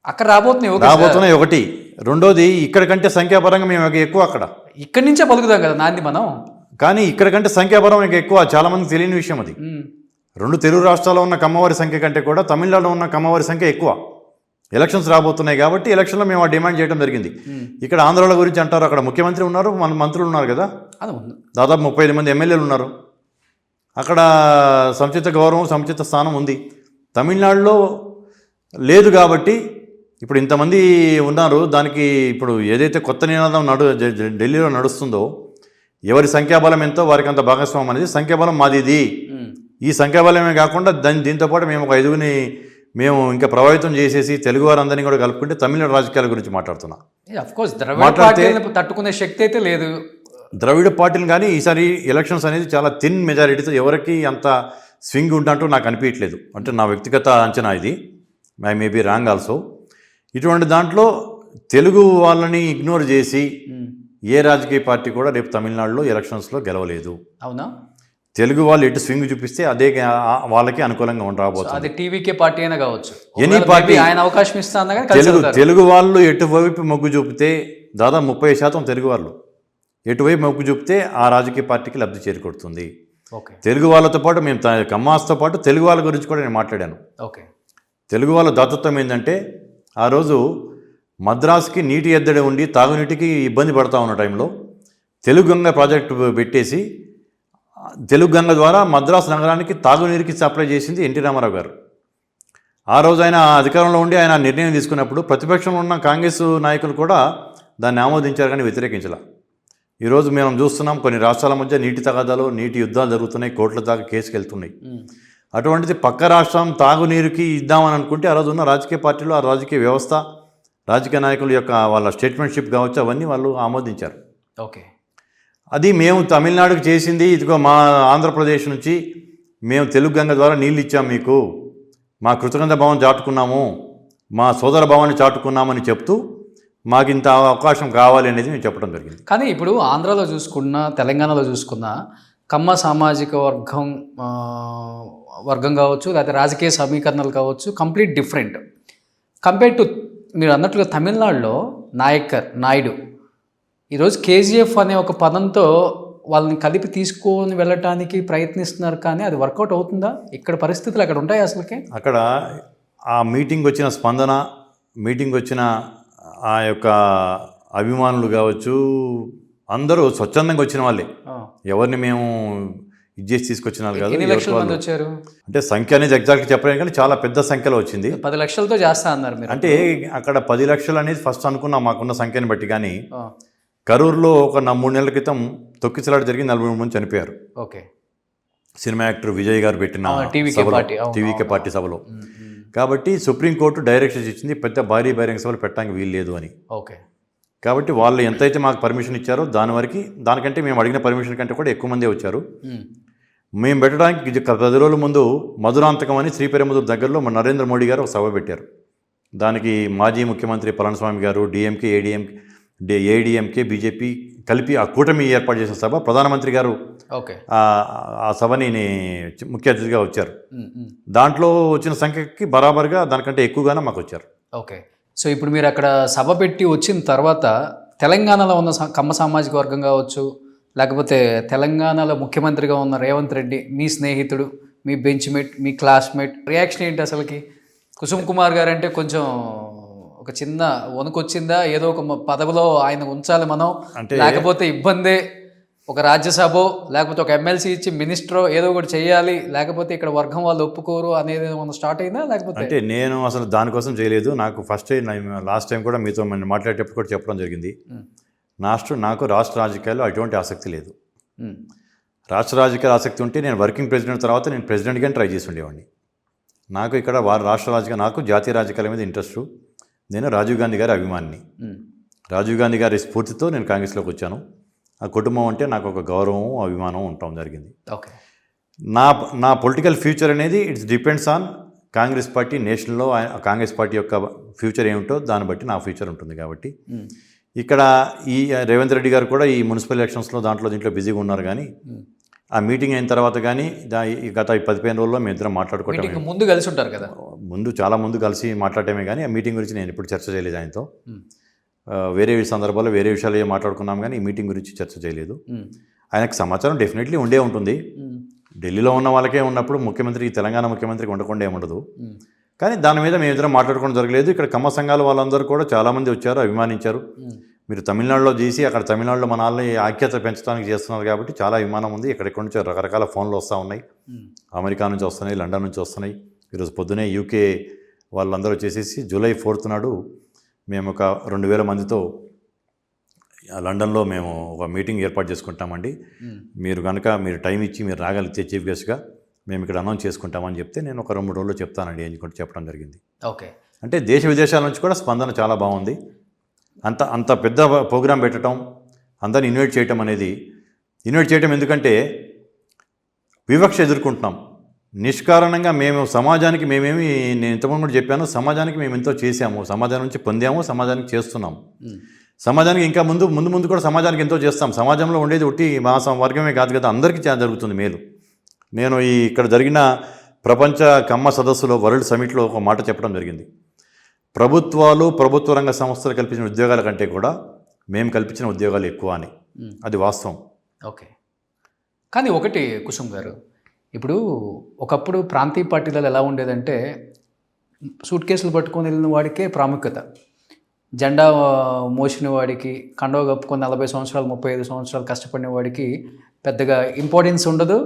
అక్కడ రాబోతున్నాయి. ఒకటి. రెండోది, ఇక్కడ కంటే సంఖ్యాపరంగా మేము ఎక్కువ. అక్కడ ఇక్కడి నుంచే పలుకుతాం కదా నాంది మనం. కానీ ఇక్కడ కంటే సంఖ్యాపరంగా ఎక్కువ, చాలా మందికి తెలియని విషయం అది. 2 తెలుగు రాష్ట్రాల్లో ఉన్న కమ్మవారి సంఖ్య కంటే కూడా తమిళనాడులో ఉన్న కమ్మవారి సంఖ్య ఎక్కువ. ఎలక్షన్స్ రాబోతున్నాయి కాబట్టి ఎలక్షన్లో మేము ఆ డిమాండ్ చేయడం జరిగింది. ఇక్కడ ఆంధ్రాల గురించి అంటారు, అక్కడ ముఖ్యమంత్రి ఉన్నారు, మన మంత్రులు ఉన్నారు కదా, దాదాపు 35 మంది ఎమ్మెల్యేలు ఉన్నారు. అక్కడ సముచిత గౌరవం, సముచిత స్థానం ఉంది. తమిళనాడులో లేదు కాబట్టి ఇప్పుడు ఇంతమంది ఉన్నారు. దానికి ఇప్పుడు ఏదైతే కొత్త నినాదం ఢిల్లీలో నడుస్తుందో, ఎవరి సంఖ్యాబలం ఎంతో వారికి అంత భాగస్వామ్యం అనేది, సంఖ్యాబలం మాది ఇది. ఈ సంఖ్యాబలమే కాకుండా దీంతోపాటు మేము ఒక 5గురిని మేము ఇంకా ప్రభావితం చేసేసి తెలుగు వారందరినీ కూడా కలుపుకుంటే తమిళనాడు రాజకీయాల గురించి మాట్లాడుతున్నాం. తట్టుకునే శక్తి అయితే లేదు ద్రవిడ పార్టీలు. కానీ ఈసారి ఎలక్షన్స్ అనేది చాలా థిన్ మెజారిటీతో, ఎవరికి అంత స్వింగ్ ఉంటూ నాకు అనిపించట్లేదు. అంటే నా వ్యక్తిగత అంచనా ఇది, I may be wrong also. ఇటువంటి దాంట్లో తెలుగు వాళ్ళని ఇగ్నోర్ చేసి ఏ రాజకీయ పార్టీ కూడా రేపు తమిళనాడులో ఎలక్షన్స్లో గెలవలేదు. అవునా? తెలుగు వాళ్ళు ఎటు స్వింగ్ చూపిస్తే అదే వాళ్ళకి అనుకూలంగా రాబోతుంది. అది టీవీకే పార్టీ అయినా కావచ్చు, ఎనీ పార్టీ ఆయన అవకాశం ఇస్తా. తెలుగు వాళ్ళు ఎటువైపు మొగ్గు చూపితే దాదాపు 30% తెలుగు వాళ్ళు, ఎటువైపు మొగ్గు చూపితే ఆ రాజకీయ పార్టీకి లబ్ధి చేకూరుతుంది. ఓకే తెలుగు వాళ్ళతో పాటు మేము కమ్మాస్తో పాటు తెలుగు వాళ్ళ గురించి కూడా నేను మాట్లాడాను. ఓకే తెలుగు వాళ్ళ దాతృత్వం ఏంటంటే ఆ రోజు మద్రాసుకి నీటి ఎద్దడి ఉండి తాగునీటికి ఇబ్బంది పడతా ఉన్న టైంలో తెలుగు గంగ ప్రాజెక్టు పెట్టేసి తెలుగు గంగ ద్వారా మద్రాసు నగరానికి తాగునీరుకి సప్లై చేసింది ఎన్టీ రామారావు గారు. ఆ రోజు ఆయన అధికారంలో ఉండి ఆయన నిర్ణయం తీసుకున్నప్పుడు ప్రతిపక్షంలో ఉన్న కాంగ్రెస్ నాయకులు కూడా దాన్ని ఆమోదించారు కానీ వ్యతిరేకించాల. ఈరోజు మేము చూస్తున్నాం కొన్ని రాష్ట్రాల మధ్య నీటి తగాదాలు, నీటి యుద్ధాలు జరుగుతున్నాయి, కోర్టుల దాకా కేసుకు వెళ్తున్నాయి. అటువంటిది పక్క రాష్ట్రం తాగునీరుకి ఇద్దామని అనుకుంటే ఆ రోజు ఉన్న రాజకీయ పార్టీలు, ఆ రాజకీయ వ్యవస్థ, రాజకీయ నాయకుల యొక్క వాళ్ళ స్టేట్మెంట్షిప్ కావచ్చు అవన్నీ వాళ్ళు ఆమోదించారు. ఓకే అది మేము తమిళనాడుకి చేసింది, ఇదిగో మా ఆంధ్రప్రదేశ్ నుంచి మేము తెలుగు గంగ ద్వారా నీళ్ళు ఇచ్చాం మీకు, మా కృతజ్ఞత భావం చాటుకున్నాము, మా సోదర భావాన్ని చాటుకున్నామని చెప్తూ మాకు ఇంత అవకాశం కావాలి అనేది మేము చెప్పడం జరిగింది. కానీ ఇప్పుడు ఆంధ్రాలో చూసుకున్నా, తెలంగాణలో చూసుకున్నా కమ్మ సామాజిక వర్గం కావచ్చు, లేకపోతే రాజకీయ సమీకరణలు కావచ్చు, కంప్లీట్ డిఫరెంట్ కంపేర్ టు మీరు అన్నట్లుగా తమిళనాడులో నాయుడు ఈరోజు కేజీఎఫ్ అనే ఒక పదంతో వాళ్ళని కలిపి తీసుకొని వెళ్ళటానికి ప్రయత్నిస్తున్నారు. కానీ అది వర్కౌట్ అవుతుందా? ఇక్కడ పరిస్థితులు అక్కడ ఉంటాయి అసలుకి? అక్కడ ఆ మీటింగ్ వచ్చిన స్పందన, మీటింగ్ వచ్చిన ఆ యొక్క అభిమానులు కావచ్చు, అందరూ స్వచ్ఛందంగా వచ్చిన వాళ్ళే. ఎవరిని మేము ఇచ్చేసి తీసుకొచ్చిన వాళ్ళు కాదు. ఎన్ని లక్షల మంది వచ్చారు అంటే సంఖ్య అనేది ఎగ్జాక్ట్గా చెప్పలేను కానీ చాలా పెద్ద సంఖ్యలో వచ్చింది. 10 లక్షలతో చేస్తా అన్నారు మీరు. అంటే అక్కడ 10 లక్షలు అనేది ఫస్ట్ అనుకున్నాం మాకున్న సంఖ్యని బట్టి. కానీ కరూరులో ఒక 3 నెలల క్రితం తొక్కిసలాట జరిగి 43 మంది చనిపోయారు. ఓకే సినిమా యాక్టర్ విజయ్ గారు పెట్టిన టీవీకే పార్టీ సభలో. కాబట్టి సుప్రీంకోర్టు డైరెక్షన్స్ ఇచ్చింది పెద్ద భారీ బహిరంగ సభలు పెట్టడానికి వీలు లేదు అని. ఓకే కాబట్టి వాళ్ళు ఎంతైతే మాకు పర్మిషన్ ఇచ్చారో దానికంటే మేము అడిగిన పర్మిషన్ కంటే కూడా ఎక్కువ మందే వచ్చారు. మేము పెట్టడానికి 10 రోజుల ముందు మధురాంతకం అని శ్రీపెరుంబుదూరు దగ్గరలో మన నరేంద్ర మోడీ గారు ఒక సభ పెట్టారు. దానికి మాజీ ముఖ్యమంత్రి పళనిస్వామి గారు, ఏడీఎంకే బీజేపీ కలిపి ఆ కూటమి ఏర్పాటు చేసిన సభ, ప్రధానమంత్రి గారు ఆ సభని ముఖ్య అతిథిగా వచ్చారు. దాంట్లో వచ్చిన సంఖ్యకి బరాబర్గా దానికంటే ఎక్కువగానే మాకు వచ్చారు. ఓకే సో ఇప్పుడు మీరు అక్కడ సభ పెట్టి వచ్చిన తర్వాత తెలంగాణలో ఉన్న కమ్మ సామాజిక వర్గం కావచ్చు, లేకపోతే తెలంగాణలో ముఖ్యమంత్రిగా ఉన్న రేవంత్ రెడ్డి, మీ స్నేహితుడు, మీ బెంచ్మేట్, మీ క్లాస్మేట్ రియాక్షన్ ఏంటి అసలుకి? కుసుమ్ కుమార్ గారు అంటే కొంచెం ఒక చిన్న వణుకొచ్చిందా? ఏదో ఒక పదవిలో ఆయన ఉంచాలి మనం, లేకపోతే ఇబ్బందే, ఒక రాజ్యసభ లేకపోతే ఒక ఎమ్మెల్సీ ఇచ్చి మినిస్టర్ ఏదో ఒకటి చేయాలి, లేకపోతే ఇక్కడ వర్గం వాళ్ళు ఒప్పుకోరు అనేది మనం స్టార్ట్ అయిందా? లేకపోతే అంటే నేను అసలు దానికోసం చేయలేదు. నాకు లాస్ట్ టైం కూడా మీతో మాట్లాడేటప్పుడు కూడా చెప్పడం జరిగింది. నాకు రాష్ట్ర రాజకీయాల్లో అటువంటి ఆసక్తి లేదు. రాష్ట్ర రాజకీయాల ఆసక్తి ఉంటే నేను వర్కింగ్ ప్రెసిడెంట్ తర్వాత నేను ప్రెసిడెంట్గానే ట్రై చేసి ఉండేవాడిని. నాకు ఇక్కడ రాష్ట్ర రాజకీయాలు, నాకు జాతీయ రాజకీయాల మీద ఇంట్రెస్ట్. నేను రాజీవ్ గాంధీ గారి అభిమానిని. రాజీవ్ గాంధీ గారి స్ఫూర్తితో నేను కాంగ్రెస్లోకి వచ్చాను. ఆ కుటుంబం అంటే నాకు ఒక గౌరవం, అభిమానం ఉండటం జరిగింది. ఓకే నా పొలిటికల్ ఫ్యూచర్ అనేది it's depends on Congress party. నేషనల్లో కాంగ్రెస్ పార్టీ యొక్క ఫ్యూచర్ ఏమిటో దాన్ని బట్టి నా ఫ్యూచర్ ఉంటుంది. కాబట్టి ఇక్కడ ఈ రేవంత్ రెడ్డి గారు కూడా ఈ మున్సిపల్ ఎలక్షన్స్లో దీంట్లో బిజీగా ఉన్నారు. కానీ ఆ మీటింగ్ అయిన తర్వాత కానీ గత 15 రోజుల్లో మేము ఇద్దరం మాట్లాడుకోవటం, ముందు కలిసి ఉంటారు కదా, చాలా ముందు కలిసి మాట్లాడటమే. కానీ ఆ మీటింగ్ గురించి నేను ఎప్పుడు చర్చ చేయలేదు ఆయనతో. వేరే సందర్భాల్లో వేరే విషయాలు మాట్లాడుకున్నాం కానీ ఈ మీటింగ్ గురించి చర్చ చేయలేదు. ఆయనకు సమాచారం డెఫినెట్లీ ఉండే ఉంటుంది. ఢిల్లీలో ఉన్న వాళ్ళకే ఉన్నప్పుడు తెలంగాణ ముఖ్యమంత్రికి ఉండకుండా ఏముండదు. కానీ దాని మీద మేము ఇద్దరం మాట్లాడుకోవడం జరగలేదు. ఇక్కడ కమ్మ సంఘాల వాళ్ళందరూ కూడా చాలామంది వచ్చారు, అభిమానించారు. మీరు తమిళనాడులో చేసి అక్కడ తమిళనాడులో మన వాళ్ళని ఐక్యత పెంచడానికి చేస్తున్నారు కాబట్టి చాలా అభిమానం ఉంది. ఎక్కడెక్కడి నుంచి రకరకాల ఫోన్లు వస్తూ ఉన్నాయి. అమెరికా నుంచి వస్తున్నాయి, లండన్ నుంచి వస్తున్నాయి. ఈరోజు పొద్దునే యూకే వాళ్ళందరూ వచ్చేసేసి జూలై 4th నాడు మేము ఒక 2000 మందితో లండన్లో మేము ఒక మీటింగ్ ఏర్పాటు చేసుకుంటామండి. మీరు టైం ఇచ్చి మీరు రాగలిగితే చీఫ్ గెస్ట్గా మేము ఇక్కడ అనౌన్స్ చేసుకుంటామని చెప్తే నేను ఒక 2-3 రోజుల్లో చెప్తానండి అని కూడా చెప్పడం జరిగింది. ఓకే అంటే దేశ విదేశాల నుంచి కూడా స్పందన చాలా బాగుంది. అంత పెద్ద ప్రోగ్రాం పెట్టడం, అందరిని ఇన్వైట్ చేయటం ఎందుకంటే వివక్ష ఎదుర్కొంటున్నాం. నిష్కారణంగా మేము సమాజానికి నేను ఇంతకుముందు కూడా చెప్పాను, సమాజానికి మేము ఎంతో చేశాము, సమాజం నుంచి పొందాము, సమాజానికి చేస్తున్నాము. సమాజానికి ఇంకా ముందు కూడా సమాజానికి ఎంతో చేస్తాం. సమాజంలో ఉండేది ఒకటి మా వర్గమే కాదు కదా, అందరికీ జరుగుతుంది మేలు. నేను ఇక్కడ జరిగిన ప్రపంచ కమ్మ సదస్సులో, వరల్డ్ సమిట్లో ఒక మాట చెప్పడం జరిగింది. ప్రభుత్వ రంగ సంస్థలు కల్పించిన ఉద్యోగాల కంటే కూడా మేము కల్పించిన ఉద్యోగాలు ఎక్కువ అని. అది వాస్తవం. ఓకే. కానీ ఒకటి కుసుమ్ గారు, ఇప్పుడు ఒకప్పుడు ప్రాంతీయ పార్టీలలో ఎలా ఉండేదంటే సూట్ కేసులు పట్టుకొని వెళ్ళిన వాడికే ప్రాముఖ్యత, జెండా మోసిన వాడికి, కండవ కప్పుకొని 40 సంవత్సరాలు 35 సంవత్సరాలు కష్టపడిన వాడికి పెద్దగా ఇంపార్టెన్స్ ఉండదు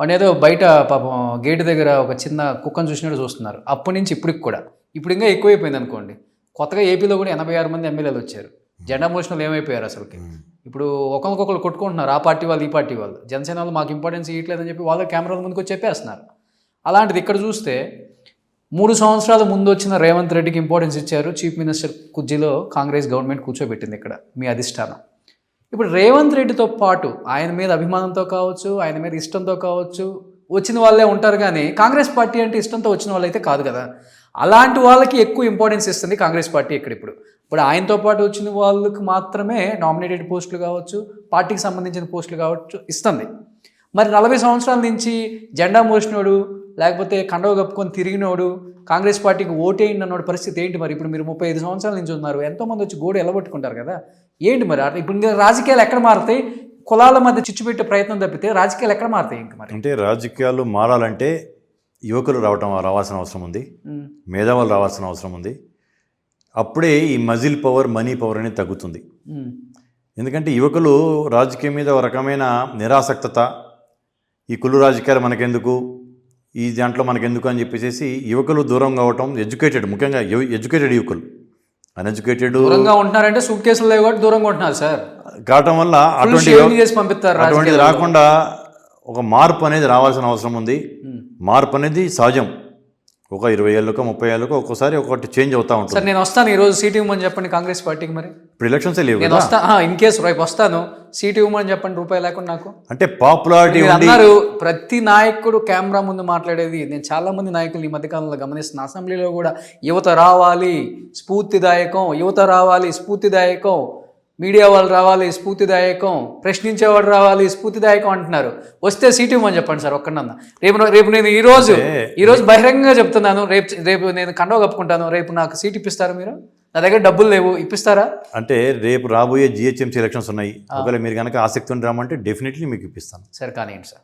అనేదో బయట పాపం గేటు దగ్గర ఒక చిన్న కుక్కను చూసినట్టు చూస్తున్నారు. అప్పటి నుంచి ఇప్పటికి కూడా, ఇప్పుడు ఇంకా ఎక్కువైపోయింది అనుకోండి. కొత్తగా ఏపీలో కూడా 86 మంది ఎమ్మెల్యేలు వచ్చారు. జెండా మోషన్లు ఏమైపోయారు అసలుకి. ఇప్పుడు ఒకరికొకరు కొట్టుకుంటున్నారు, ఆ పార్టీ వాళ్ళు ఈ పార్టీ వాళ్ళు. జనసేన వాళ్ళు మాకు ఇంపార్టెన్స్ ఇవ్వట్లేదని చెప్పి వాళ్ళ కెమెరాల ముందుకు వచ్చి చెప్పేస్తున్నారు. అలాంటిది ఇక్కడ చూస్తే 3 సంవత్సరాల ముందు వచ్చిన రేవంత్ రెడ్డికి ఇంపార్టెన్స్ ఇచ్చారు. చీఫ్ మినిస్టర్ కుర్చీలో కాంగ్రెస్ గవర్నమెంట్ కూర్చోబెట్టింది ఇక్కడ మీ అధిష్టానం. ఇప్పుడు రేవంత్ రెడ్డితో పాటు ఆయన మీద అభిమానంతో కావచ్చు, ఆయన మీద ఇష్టంతో కావచ్చు వచ్చిన వాళ్ళే ఉంటారు. కానీ కాంగ్రెస్ పార్టీ అంటే ఇష్టంతో వచ్చిన వాళ్ళు అయితే కాదు కదా. అలాంటి వాళ్ళకి ఎక్కువ ఇంపార్టెన్స్ ఇస్తుంది కాంగ్రెస్ పార్టీ ఇక్కడ. ఇప్పుడు ఆయనతో పాటు వచ్చిన వాళ్ళకి మాత్రమే నామినేటెడ్ పోస్టులు కావచ్చు, పార్టీకి సంబంధించిన పోస్టులు కావచ్చు ఇస్తుంది. మరి 40 సంవత్సరాల నుంచి జెండా మోసినోడు, లేకపోతే కండవ కప్పుకొని తిరిగినోడు, కాంగ్రెస్ పార్టీకి ఓటేయండి అన్నోడు పరిస్థితి ఏంటి మరి? ఇప్పుడు మీరు 35 సంవత్సరాల నుంచి ఉన్నారు, ఎంతోమంది వచ్చి గోడు ఎలబట్టుకుంటారు కదా, ఏంటి మరి? ఇప్పుడు ఇంకా రాజకీయాలు ఎక్కడ మారుతాయి? కులాల మధ్య చిచ్చు పెట్టే ప్రయత్నం తప్పితే రాజకీయాలు ఎక్కడ మారుతాయి ఇంకా మరి? అంటే రాజకీయాలు మారాలంటే యువకులు రావాల్సిన అవసరం ఉంది, మేధావులు రావాల్సిన అవసరం ఉంది. అప్పుడే ఈ మజిల్ పవర్, మనీ పవర్ అనేది తగ్గుతుంది. ఎందుకంటే యువకులు రాజకీయం మీద ఒక రకమైన నిరాసక్తత, ఈ కుళ్ళు రాజకీయాలు మనకెందుకు, ఈ దాంట్లో మనకెందుకు అని చెప్పేసి యువకులు దూరం కావటం. ఎడ్యుకేటెడ్, ముఖ్యంగా ఎడ్యుకేటెడ్ యువకులు, అన్ఎడ్యుకేటెడ్ దూరంగా ఉంటున్నారంటే సూట్ కేసులు లేవు కాబట్టి దూరంగా ఉంటున్నారు సార్. కావటం వల్ల అటువంటి రాకుండా ఒక మార్పు అనేది రావాల్సిన అవసరం ఉంది. మార్పు అనేది సహజం. ఒక 20 ఏళ్ళకో 30 ఏళ్ళకో ఒక్కోసారి ఒకటి చేంజ్ అవుతా ఉంటుంది. సార్ నేను వస్తాను ఈరోజు, సీట్ ఇవ్వమని చెప్పండి కాంగ్రెస్ పార్టీకి. మరి ఇప్పుడు ఎలక్షన్సే లేవు, నేను వస్తా, ఇన్ కేసు రేపు వస్తాను, సీట్ ఇవ్వమని చెప్పండి, రూపాయి లేకుండా నాకు. అంటే పాపులారిటీ అన్నారు. ప్రతి నాయకుడు కెమెరా ముందు మాట్లాడేది. నేను చాలా మంది నాయకులు ఈ మధ్యకాలంలో గమనిస్తున్న, అసెంబ్లీలో కూడా యువత రావాలి స్ఫూర్తిదాయకం, యువత రావాలి స్ఫూర్తిదాయకం, మీడియా వాళ్ళు రావాలి స్ఫూర్తిదాయకం, ప్రశ్నించేవాడు రావాలి స్ఫూర్తిదాయకం అంటున్నారు. వస్తే సీట్ ఇవ్వమని చెప్పండి సార్ ఒక్కడన్నా. రేపు నేను ఈరోజు బహిరంగంగా చెప్తున్నాను, రేపు నేను కండవ కప్పుకుంటాను, రేపు నాకు సీట్ ఇప్పిస్తారా మీరు? నా దగ్గర డబ్బులు లేవు, ఇప్పిస్తారా? అంటే రేపు రాబోయే జిహెచ్ఎంసీ ఎలక్షన్స్ ఉన్నాయి. ఒకవేళ మీరు కనుక ఆసక్తి ఉండి రామంటే డెఫినెట్లీ మీకు ఇప్పిస్తాను సార్. కానీ ఏంటి సార్,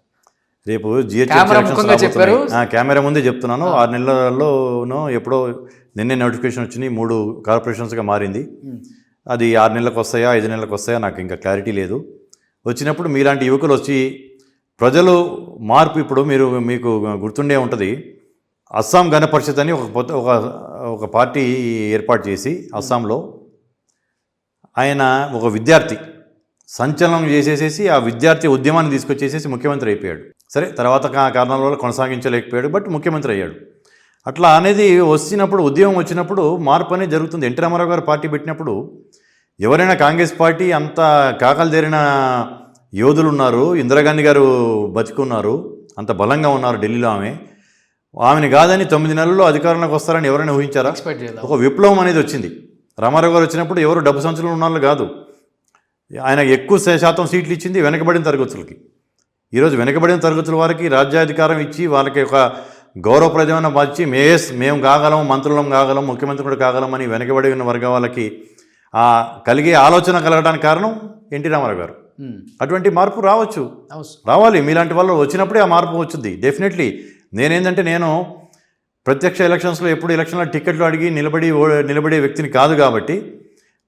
రేపు జిహెచ్ఎంసీ చెప్పారు, కెమెరా ముందే చెప్తున్నాను. 6 నెలల్లోనో ఎప్పుడో నిన్నే నోటిఫికేషన్ వచ్చినాయి, 3 కార్పొరేషన్స్గా మారింది. అది 6 నెలలకు వస్తాయా 5 నెలలకు వస్తాయా నాకు ఇంకా క్లారిటీ లేదు. వచ్చినప్పుడు మీలాంటి యువకులు వచ్చి ప్రజలు మార్పు, ఇప్పుడు మీకు గుర్తుండే ఉంటుంది, అస్సాం గణ పరిషత్ అని ఒక పార్టీ ఏర్పాటు చేసి అస్సాంలో ఆయన ఒక విద్యార్థి సంచలనం చేసేసేసి ఆ విద్యార్థి ఉద్యమాన్ని తీసుకొచ్చేసేసి ముఖ్యమంత్రి అయిపోయాడు. సరే, తర్వాత కారణాల వల్ల కొనసాగించలేకపోయాడు, బట్ ముఖ్యమంత్రి అయ్యాడు. అట్లా అనేది వచ్చినప్పుడు, ఉద్యమం వచ్చినప్పుడు మార్పు అనేది జరుగుతుంది. ఎన్టీ రామారావు గారు పార్టీ పెట్టినప్పుడు ఎవరైనా కాంగ్రెస్ పార్టీ అంత కాకలు తీరిన యోధులు ఉన్నారు, ఇందిరాగాంధీ గారు బతికున్నారు, అంత బలంగా ఉన్నారు ఢిల్లీలో. ఆమెని కాదని 9 నెలల్లో అధికారంలోకి వస్తారని ఎవరైనా ఊహించారా? ఒక విప్లవం అనేది వచ్చింది. రామారావు గారు వచ్చినప్పుడు ఎవరు డబ్బు సంచులు ఉన్న వాళ్ళు కాదు. ఆయన ఎక్కువ శాతం సీట్లు ఇచ్చింది వెనకబడిన తరగతులకి. ఈరోజు వెనకబడిన తరగతుల వారికి రాజ్యాధికారం ఇచ్చి వాళ్ళకి ఒక గౌరవప్రదమైన వచ్చి మేము కాగలం, మంత్రులం కాగలం, ముఖ్యమంత్రి కూడా కాగలం అని వెనకబడిన వర్గ వాళ్ళకి కలిగే ఆలోచన కలగడానికి కారణం ఎన్టీ రామారావు గారు. అటువంటి మార్పు రావాలి. మీలాంటి వాళ్ళు వచ్చినప్పుడే ఆ మార్పు వచ్చింది డెఫినెట్లీ. నేను ప్రత్యక్ష ఎలక్షన్స్లో ఎప్పుడు ఎలక్షన్లో టికెట్లు అడిగి నిలబడే వ్యక్తిని కాదు కాబట్టి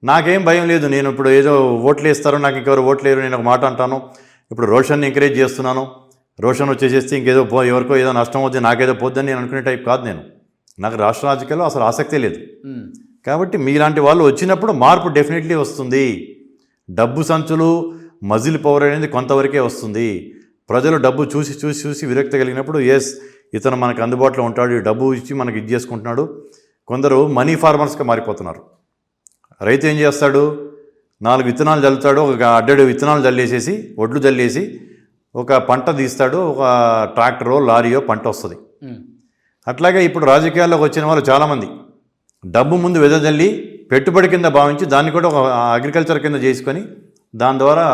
నాకేం భయం లేదు. నేను ఇప్పుడు ఏదో ఓట్లు వేస్తారో, నాకు ఇంకెవరు ఓట్లు వేయరు, నేను ఒక మాట అంటాను. ఇప్పుడు రోషన్ని ఎంకరేజ్ చేస్తున్నాను, రోషన్ వచ్చేసేస్తే ఇంకేదో ఎవరికో ఏదో నష్టం అవుతుంది, నాకేదో పోద్దని నేను అనుకునే టైప్ కాదు. నాకు రాష్ట్ర రాజకీయాల్లో అసలు ఆసక్తే లేదు. కాబట్టి మీలాంటి వాళ్ళు వచ్చినప్పుడు మార్పు డెఫినెట్లీ వస్తుంది. డబ్బు సంచులు, మజిల్ పవర్ అనేది కొంతవరకే వస్తుంది. ప్రజలు డబ్బు చూసి విరక్తి కలిగినప్పుడు ఇతను మనకు అందుబాటులో ఉంటాడు, డబ్బు ఇచ్చి మనకి ఇది చేసుకుంటున్నాడు. కొందరు మనీ ఫార్మర్స్గా మారిపోతున్నారు. రైతు ఏం చేస్తాడు, 4 విత్తనాలు చల్లుతాడు, ఒక అడ్డెడు విత్తనాలు జల్లేసేసి, ఒడ్లు జల్లేసి ఒక పంట తీస్తాడు, ఒక ట్రాక్టరో లారీయో పంట వస్తుంది. అట్లాగే ఇప్పుడు రాజకీయాల్లోకి వచ్చిన వాళ్ళు చాలామంది డబ్బు ముందు వెదజల్లి పెట్టుబడి కింద భావించి దాన్ని కూడా ఒక అగ్రికల్చర్ కింద చేసుకొని దాని ద్వారా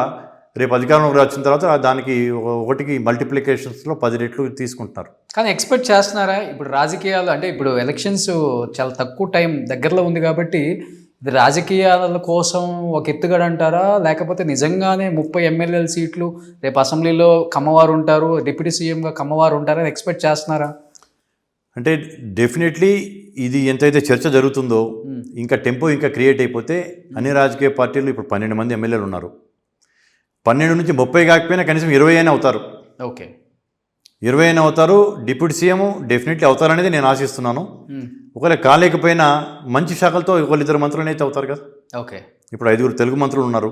రేపు అధికారంలోకి వచ్చిన తర్వాత దానికి ఒకటికి మల్టిప్లికేషన్స్లో 10 రెట్లు తీసుకుంటున్నారు. కానీ ఎక్స్పెక్ట్ చేస్తున్నారా ఇప్పుడు రాజకీయాలు అంటే ఇప్పుడు ఎలక్షన్స్ చాలా తక్కువ టైం దగ్గరలో ఉంది కాబట్టి ఇది రాజకీయాల కోసం ఒక ఎత్తుగడ అంటారా, లేకపోతే నిజంగానే 30 ఎమ్మెల్యేల సీట్లు రేపు అసెంబ్లీలో కమ్మవారు ఉంటారు, డిప్యూటీ సీఎంగా కమ్మవారు ఉంటారని ఎక్స్పెక్ట్ చేస్తున్నారా? అంటే డెఫినెట్లీ ఇది ఎంతైతే చర్చ జరుగుతుందో ఇంకా టెంపో ఇంకా క్రియేట్ అయిపోతే అన్ని రాజకీయ పార్టీలు ఇప్పుడు 12 మంది ఎమ్మెల్యేలు ఉన్నారు. 12 నుంచి 30 కాకపోయినా కనీసం 20 అయినా అవుతారు. ఓకే, 20 అయినా అవుతారు. డిప్యూటీ సీఎం డెఫినెట్లీ అవుతారనేది నేను ఆశిస్తున్నాను. ఒకవేళ కాలేకపోయినా మంచి శాఖలతో ఒకళ్ళిద్దరు మంత్రులు అయితే అవుతారు కదా. ఓకే, ఇప్పుడు 5 తెలుగు మంత్రులు ఉన్నారు.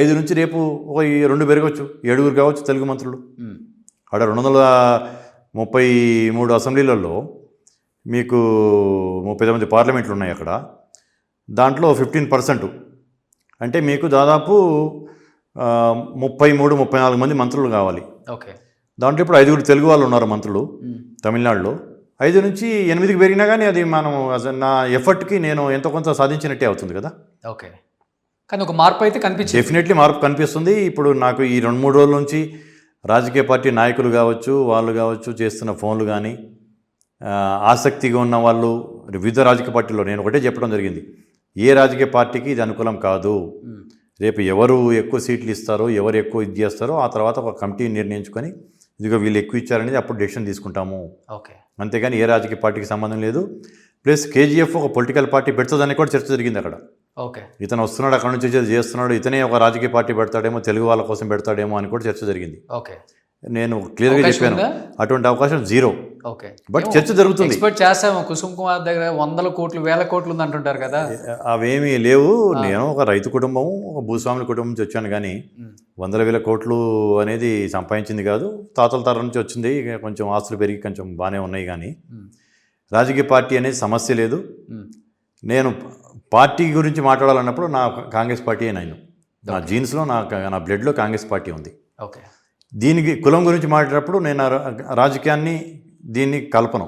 5 నుంచి రేపు ఒక 2 పెరగవచ్చు, 7 కావచ్చు తెలుగు మంత్రులు. ఆడ 233 అసెంబ్లీలలో మీకు 39 పార్లమెంట్లు ఉన్నాయి. అక్కడ దాంట్లో 15% అంటే మీకు దాదాపు 33-34 మంది మంత్రులు కావాలి. ఓకే, దాంట్లో ఇప్పుడు 5 తెలుగు వాళ్ళు ఉన్నారు మంత్రులు తమిళనాడులో. 5 నుంచి 8కి పెరిగినా కానీ అది మనం నా ఎఫర్ట్కి నేను ఎంతో కొంత సాధించినట్టే అవుతుంది కదా. ఓకే, కానీ ఒక మార్పు అయితే కనిపించింది. డెఫినెట్లీ మార్పు కనిపిస్తుంది. ఇప్పుడు నాకు ఈ 2-3 రోజుల నుంచి రాజకీయ పార్టీ నాయకులు కావచ్చు, వాళ్ళు కావచ్చు, చేస్తున్న ఫోన్లు కానీ, ఆసక్తిగా ఉన్న వాళ్ళు వివిధ రాజకీయ పార్టీల్లో నేను ఒకటే చెప్పడం జరిగింది, ఏ రాజకీయ పార్టీకి ఇది అనుకూలం కాదు. రేపు ఎవరు ఎక్కువ సీట్లు ఇస్తారో, ఎవరు ఎక్కువ ఇది చేస్తారో ఆ తర్వాత ఒక కమిటీ నిర్ణయించుకొని ఇదిగో వీళ్ళు ఎక్కువ ఇచ్చారనేది అప్పుడు డెసిషన్ తీసుకుంటాము. ఓకే, అంతేగాని ఏ రాజకీయ పార్టీకి సంబంధం లేదు. ప్లస్ కేజీఎఫ్ ఒక పొలిటికల్ పార్టీ పెడుతుందని కూడా చర్చ జరిగింది అక్కడ. ఓకే, ఇతను వస్తున్నాడు అక్కడ నుంచి చేస్తున్నాడు, ఇతనే ఒక రాజకీయ పార్టీ పెడతాడేమో, తెలుగు వాళ్ళ కోసం పెడతాడేమో అని కూడా చర్చ జరిగింది. ఓకే, నేను క్లియర్గా చెప్పాను అటువంటి అవకాశం 0. ఓకే, బట్ చర్చ జరుగుతుంది. ఎక్స్పెక్ట్ చేస్తాము కుసుమ్ కుమార్ దగ్గర 100 కోట్లు 1000 కోట్లు ఉంది అంటుంటారు కదా. అవేమీ లేవు. నేను ఒక రైతు కుటుంబం, ఒక భూస్వాముల కుటుంబం నుంచి వచ్చాను కానీ 100,000 కోట్లు అనేది సంపాదించింది కాదు. తాతల తరం నుంచి వచ్చింది. కొంచెం ఆస్తులు పెరిగి కొంచెం బాగానే ఉన్నాయి కానీ రాజకీయ పార్టీ అనేది సమస్య లేదు. నేను పార్టీ గురించి మాట్లాడాలన్నప్పుడు నా కాంగ్రెస్ పార్టీ నేను, నా జీన్స్లో నా బ్లడ్లో కాంగ్రెస్ పార్టీ ఉంది. ఓకే, దీనికి కులం గురించి మాట్లాడేటప్పుడు నేను రాజకీయాన్ని దీన్ని కల్పను.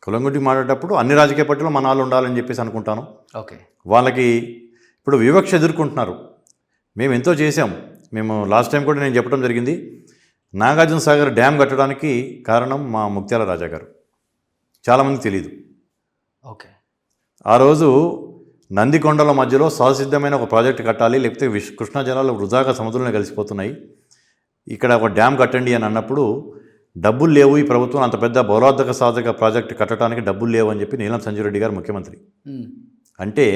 కులం గురించి మాట్లాడేటప్పుడు అన్ని రాజకీయ పార్టీలు మన వాళ్ళు ఉండాలని చెప్పేసి అనుకుంటాను. ఓకే, వాళ్ళకి ఇప్పుడు వివక్ష ఎదుర్కొంటున్నారు. మేము ఎంతో చేసాం. మేము లాస్ట్ టైం కూడా నేను చెప్పడం జరిగింది, నాగార్జున సాగర్ డ్యామ్ కట్టడానికి కారణం మా ముత్యాల రాజా గారు. చాలామందికి తెలియదు. ఓకే, ఆ రోజు నందికొండల మధ్యలో సహసిద్ధమైన ఒక ప్రాజెక్టు కట్టాలి, లేకపోతే కృష్ణా జలాలు వృధాగా సముద్రంలో కలిసిపోతున్నాయి, ఇక్కడ ఒక డ్యామ్ కట్టండి అని అన్నప్పుడు డబ్బులు లేవు, ఈ ప్రభుత్వం అంత పెద్ద బౌలార్థక సాధక ప్రాజెక్టు కట్టడానికి డబ్బులు లేవు అని చెప్పి నీలం సంజీవ్ రెడ్డి గారు ముఖ్యమంత్రి. అంటే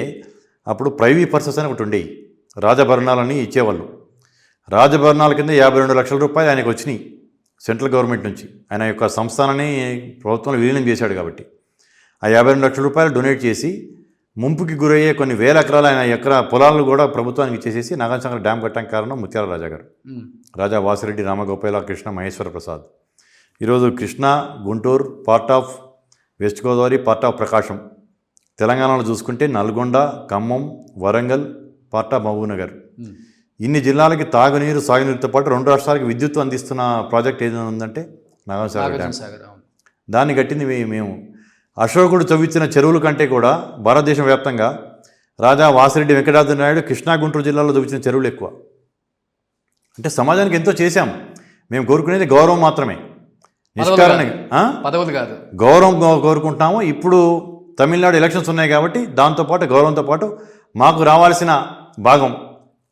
అప్పుడు ప్రైవీ పర్సెస్ అని ఒకటి ఉండేవి, రాజభరణాలని ఇచ్చేవాళ్ళు. రాజభరణాల కింద 52 లక్షల రూపాయలు ఆయనకు వచ్చినాయి సెంట్రల్ గవర్నమెంట్ నుంచి. ఆయన యొక్క సంస్థానాన్ని ప్రభుత్వంలో విలీనం చేశాడు కాబట్టి ఆ 52 లక్షల రూపాయలు డొనేట్ చేసి ముంపుకి గురయ్యే కొన్ని వేల ఎకరాలు ఆయన పొలాలు కూడా ప్రభుత్వానికి ఇచ్చేసేసి నాగార్జున డ్యామ్ కట్టడానికి కారణం ముత్యాల రాజా గారు. రాజా వాసిరెడ్డి, రామగోపాల, కృష్ణ, మహేశ్వర ప్రసాద్. ఈరోజు Krishna, Guntur part of west Godavari, part of Prakasam. తెలంగాణలో చూసుకుంటే నల్గొండ, ఖమ్మం, వరంగల్, పార్ట్ ఆఫ్ మహబూబ్నగర్. ఇన్ని జిల్లాలకి తాగునీరు, సాగునీరుతో పాటు 2 రాష్ట్రాలకి విద్యుత్ అందిస్తున్న ప్రాజెక్ట్ ఏదైనా ఉందంటే నాగార్జున డ్యామ్. దాన్ని కట్టింది మేము. అశోకుడు తవ్వించిన చెరువుల కంటే కూడా భారతదేశం వ్యాప్తంగా రాజా వాసిరెడ్డి వెంకటాద్రి నాయుడు కృష్ణా, గుంటూరు జిల్లాలో తవ్వించిన చెరువులు ఎక్కువ. అంటే సమాజానికి ఎంతో చేశాం. మేము కోరుకునేది గౌరవం మాత్రమే, నిష్కారణంగా పదవులు కాదు, గౌరవం కోరుకుంటున్నాము. ఇప్పుడు తమిళనాడు ఎలక్షన్స్ ఉన్నాయి కాబట్టి దాంతోపాటు గౌరవంతో పాటు మాకు రావాల్సిన భాగం